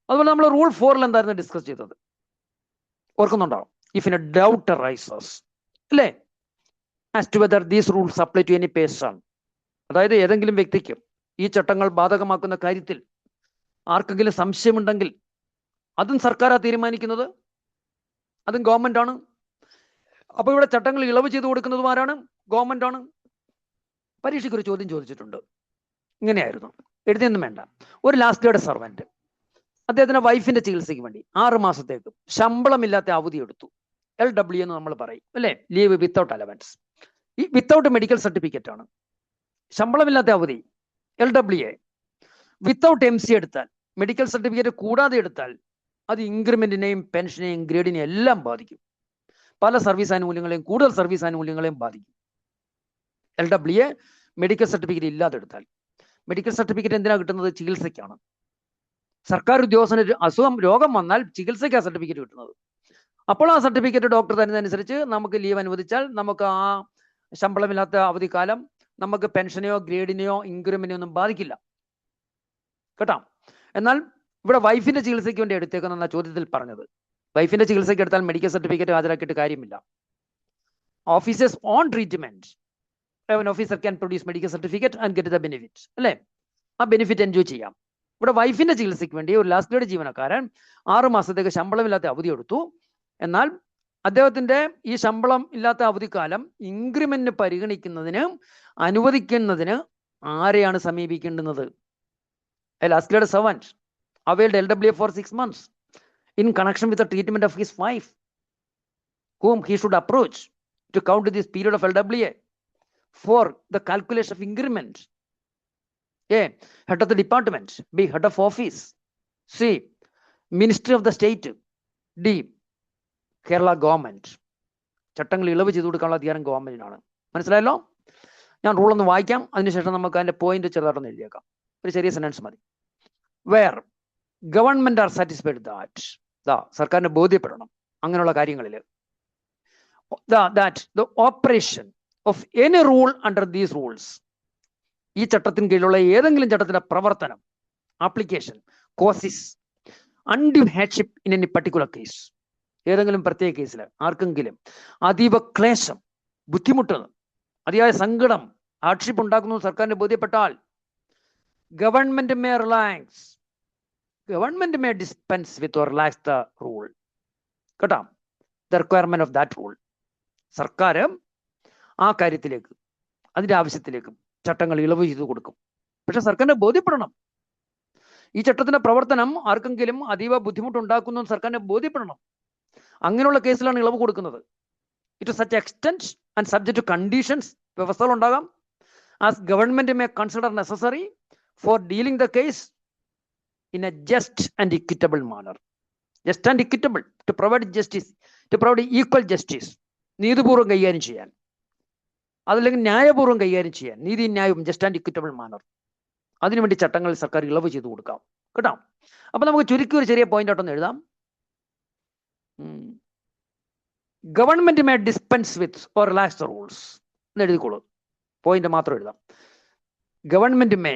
അതുപോലെ നമ്മൾ റൂൾ 4 എന്തായിരുന്നു ഡിസ്കസ് ചെയ്തത്, ഓർക്കുന്നുണ്ടോ? If in a doubt arises, അല്ലേ, as to whether these rules apply to any person, അതായത് ഏതെങ്കിലും വ്യക്തിക്ക് ഈ ചട്ടങ്ങൾ ബാധകമാക്കുന്ന കാര്യത്തിൽ ആർക്കെങ്കിലും സംശയമുണ്ടെങ്കിൽ അതും സർക്കാരാണ് തീരുമാനിക്കുന്നത്, അതും ഗവൺമെന്റ് ആണ്. അപ്പൊ ഇവിടെ ചട്ടങ്ങൾ ഇളവ് ചെയ്ത് കൊടുക്കുന്നതും ആരാണ്? ഗവൺമെന്റ് ആണ്. പരീക്ഷയ്ക്ക് ഒരു ചോദ്യം ചോദിച്ചിട്ടുണ്ട്, ഇങ്ങനെയായിരുന്നു, എഴുതിയൊന്നും വേണ്ട. ഒരു ലാസ്റ്റ് ഗ്രേഡ് സർവന്റ് അദ്ദേഹത്തിന്റെ വൈഫിന്റെ ചികിത്സയ്ക്ക് വേണ്ടി 6 മാസത്തേക്ക് ശമ്പളമില്ലാത്ത അവധി എടുത്തു. LW എന്ന് നമ്മൾ പറയും, അല്ലെ, ലീവ് വിത്തൗട്ട് അലവൻസ്. ഈ വിത്തൗട്ട് മെഡിക്കൽ സർട്ടിഫിക്കറ്റ് ആണ്. ശമ്പളമില്ലാത്ത അവധി LWA. വിത്തൗട്ട് MC എടുത്താൽ, മെഡിക്കൽ സർട്ടിഫിക്കറ്റ് കൂടാതെ എടുത്താൽ, അത് ഇൻക്രിമെന്റിനെയും പെൻഷനെയും ഗ്രേഡിനെയും എല്ലാം ബാധിക്കും. പല സർവീസ് ആനുകൂല്യങ്ങളെയും, കൂടുതൽ സർവീസ് ആനുകൂല്യങ്ങളെയും ബാധിക്കും. LWA മെഡിക്കൽ സർട്ടിഫിക്കറ്റ് ഇല്ലാതെ എടുത്താൽ. മെഡിക്കൽ സർട്ടിഫിക്കറ്റ് എന്തിനാ കിട്ടുന്നത്? ചികിത്സയ്ക്കാണ്. സർക്കാർ ഉദ്യോഗസ്ഥന് രോഗം വന്നാൽ ചികിത്സയ്ക്കാണ് സർട്ടിഫിക്കറ്റ് കിട്ടുന്നത്. അപ്പോൾ ആ സർട്ടിഫിക്കറ്റ് ഡോക്ടർ തരുന്നതനുസരിച്ച് നമുക്ക് ലീവ് അനുവദിച്ചാൽ നമുക്ക് ആ ശമ്പളമില്ലാത്ത അവധിക്കാലം നമുക്ക് പെൻഷനെയോ ഗ്രേഡിനെയോ ഇൻക്രിമെന്റിനെയോ ഒന്നും ബാധിക്കില്ല കേട്ടോ. എന്നാൽ ഇവിടെ വൈഫിന്റെ ചികിത്സയ്ക്ക് വേണ്ടി എടുത്തേക്കുന്ന ചോദ്യത്തിൽ പറഞ്ഞത്, വൈഫിന്റെ ചികിത്സയ്ക്ക് എടുത്താൽ മെഡിക്കൽ സർട്ടിഫിക്കറ്റ് ഹാജരാക്കിയിട്ട് കാര്യമില്ല. Officers on treatment, officer can produce medical certificate and get the benefit, അല്ലേ, ആ ബെനിഫിറ്റ് എൻജോയ് ചെയ്യാം. ഇവിടെ വൈഫിന്റെ ചികിത്സയ്ക്ക് വേണ്ടി ഒരു ലാസ്റ്റ് ഗ്രേഡ് ജീവനക്കാരൻ 6 മാസത്തേക്ക് ശമ്പളമില്ലാത്ത അവധി എടുത്തു. എന്നാൽ അദ്ദേഹത്തിന്റെ ഈ ശമ്പളം ഇല്ലാത്ത അവധിക്കാലം ഇൻക്രിമെന്റ് പരിഗണിക്കുന്നതിന് അനുവദിക്കുന്നതിന് ആരെയാണ് സമീപിക്കേണ്ടുന്നത്? Last grade servant availed LWA for 6 months in connection with the treatment of his wife, whom he should approach to count this period of LWA for the calculation of increment. A, head of the department. B, head of office. C, ministry of the state. D, Kerala government. ചട്ടങ്ങൾ ഇളവ് ചെയ്തു കൊടുക്കാനുള്ള അധികാരം ഗവൺമെന്റിനാണ്. മനസ്സിലായല്ലോ? ഞാൻ rule ഒന്ന് വായിക്കാം, അതിനുശേഷം നമുക്ക് അതിന്റെ പോയിന്റ് ചെറുതായിട്ടൊന്ന് എഴുതിയേക്കാം. ഒരു ചെറിയ സെന്റൻസ് മതി. Where government are satisfied that, സർക്കാരിന് ബോധ്യപ്പെടണം അങ്ങനെയുള്ള കാര്യങ്ങളിൽ, that the operation of any rule under these rules, ഈ ചട്ടത്തിന് കീഴിലുള്ള ഏതെങ്കിലും ചട്ടത്തിന്റെ പ്രവർത്തനം, application, causes undue hardship in any particular case, ഏതെങ്കിലും പ്രത്യേക കേസിൽ ആർക്കെങ്കിലും അതീവ ക്ലേശം, ബുദ്ധിമുട്ട്, അതിയായ സങ്കടം, ഹാർഡ്ഷിപ്പ് ഉണ്ടാക്കുന്നു സർക്കാരിന് ബോധ്യപ്പെട്ടാൽ, government may relax, government may dispense with or relax the rule. കേട്ടോ? The requirement of that rule. സർക്കാർ ആ കാര്യത്തിലേക്ക്, അതിന്റെ ആവശ്യത്തിലേക്കും ചട്ടങ്ങൾ ഇളവ് ചെയ്തു കൊടുക്കും. പക്ഷെ സർക്കാരിന് ബോധ്യപ്പെടണം ഈ ചട്ടത്തിന്റെ പ്രവർത്തനം ആർക്കെങ്കിലും അതീവ ബുദ്ധിമുട്ടുണ്ടാക്കുന്നു സർക്കാരിന് ബോധ്യപ്പെടണം. അങ്ങനെയുള്ള കേസിലാണ് ഇളവ് കൊടുക്കുന്നത്. It such extent and subject to conditions, വ്യവസ്ഥകൾ ഉണ്ടാകാം, as government may consider necessary for dealing the case in a just and equitable manner. Just and equitable, to provide justice, to provide equal justice, നീതിപൂർവ്വം കൈകാര്യം ചെയ്യാൻ, അതല്ലെങ്കിൽ ന്യായപൂർവ്വം കൈകാര്യം ചെയ്യാൻ, നീതി ന്യായവും, ജസ്റ്റ് ആൻഡ് ഇക്വിറ്റബിൾ മാനർ, അതിനുവേണ്ടി ചട്ടങ്ങളിൽ സർക്കാർ ഇളവ് ചെയ്തു കൊടുക്കാം. കേട്ടോ? അപ്പൊ നമുക്ക് ചുരുക്കി ഒരു ചെറിയ പോയിന്റ് ആയിട്ടൊന്ന് എഴുതാം. Government may dispense with or relax the rules എന്ന് എഴുതിക്കോളൂ. പോയിന്റ് മാത്രം എഴുതാം. Government may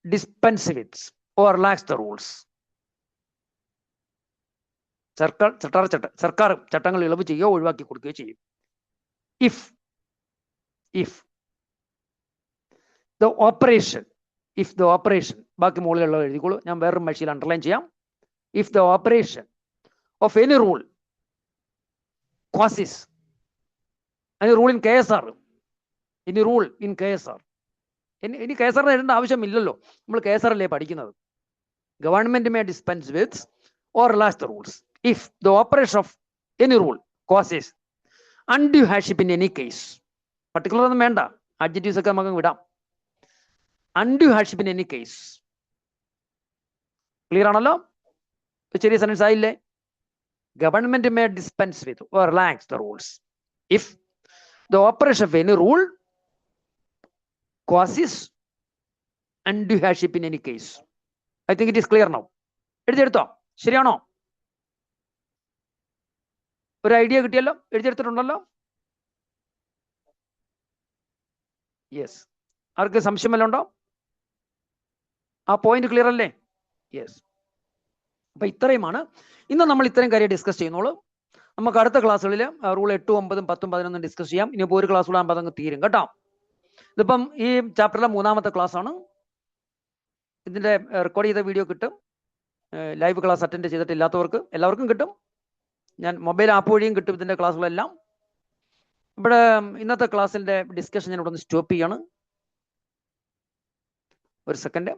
dispense with or relax the rules. സർക്കാർ ചട്ടങ്ങൾ ഇളവ് ചെയ്യുകയോ ഒഴിവാക്കി കൊടുക്കുകയോ ചെയ്യും. ഇഫ് ദ ഓപ്പറേഷൻ, ബാക്കി മുകളിലുള്ളത് എഴുതിക്കോളൂ, ഞാൻ വേറൊരു മഷിയിൽ അണ്ടർലൈൻ ചെയ്യാം. If the operation of any rule causes, any rule in KSR, any rule in KSR, ഇനി KSR എഴുതേണ്ട ആവശ്യമില്ലല്ലോ, നമ്മൾ KSR അല്ലേ പഠിക്കുന്നത്. Government may dispense with or relax the rules if the operation of any rule causes undue hardship in any case. Particular ഒന്നും വേണ്ട, adjectives ഒക്കെ നമുക്ക് വിടാം. undue hardship in any case. Clear ആണല്ലോ? ചെറിയ സെന്റൻസ് ആയില്ലേ? Government may dispense with or relax the rules if the operation of any rule causes undue hardship in any case. I think it is clear now. എഴുതിയെടുത്തോ? ശരിയാണോ? ഒരു idea കിട്ടിയല്ലോ? എഴുതിയെടുത്തിട്ടുണ്ടല്ലോ? Yes. ആർക്ക് സംശയം വല്ലതും ഉണ്ടോ? ആ പോയിന്റ് ക്ലിയർ അല്ലേ? Yes. അപ്പൊ ഇത്രയുമാണ് ഇന്ന് നമ്മൾ ഇത്രയും കാര്യം ഡിസ്കസ് ചെയ്യുന്നുള്ളൂ. നമുക്ക് അടുത്ത ക്ലാസ്സുകളിൽ റൂൾ 8, 9, 10, 11 ഡിസ്കസ് ചെയ്യാം. ഇനിയിപ്പോൾ ഒരു ക്ലാസ് കൂടെ ആകുമ്പോൾ അതങ്ങ് തീരും. കേട്ടോ? ഇതിപ്പം ഈ ചാപ്റ്ററിലെ 3ാമത്തെ ക്ലാസ് ആണ്. ഇതിന്റെ റെക്കോർഡ് ചെയ്ത വീഡിയോ കിട്ടും. ലൈവ് ക്ലാസ് അറ്റൻഡ് ചെയ്തിട്ടില്ലാത്തവർക്ക് എല്ലാവർക്കും കിട്ടും. ഞാൻ മൊബൈൽ ആപ്പ് വഴിയും കിട്ടും ഇതിന്റെ ക്ലാസ്സുകളെല്ലാം. ഇവിടെ ഇന്നത്തെ ക്ലാസ്സിന്റെ ഡിസ്കഷൻ ഞാൻ ഇവിടെ ഒന്ന് സ്റ്റോപ്പ് ചെയ്യാണ്. ഒരു സെക്കൻഡ്.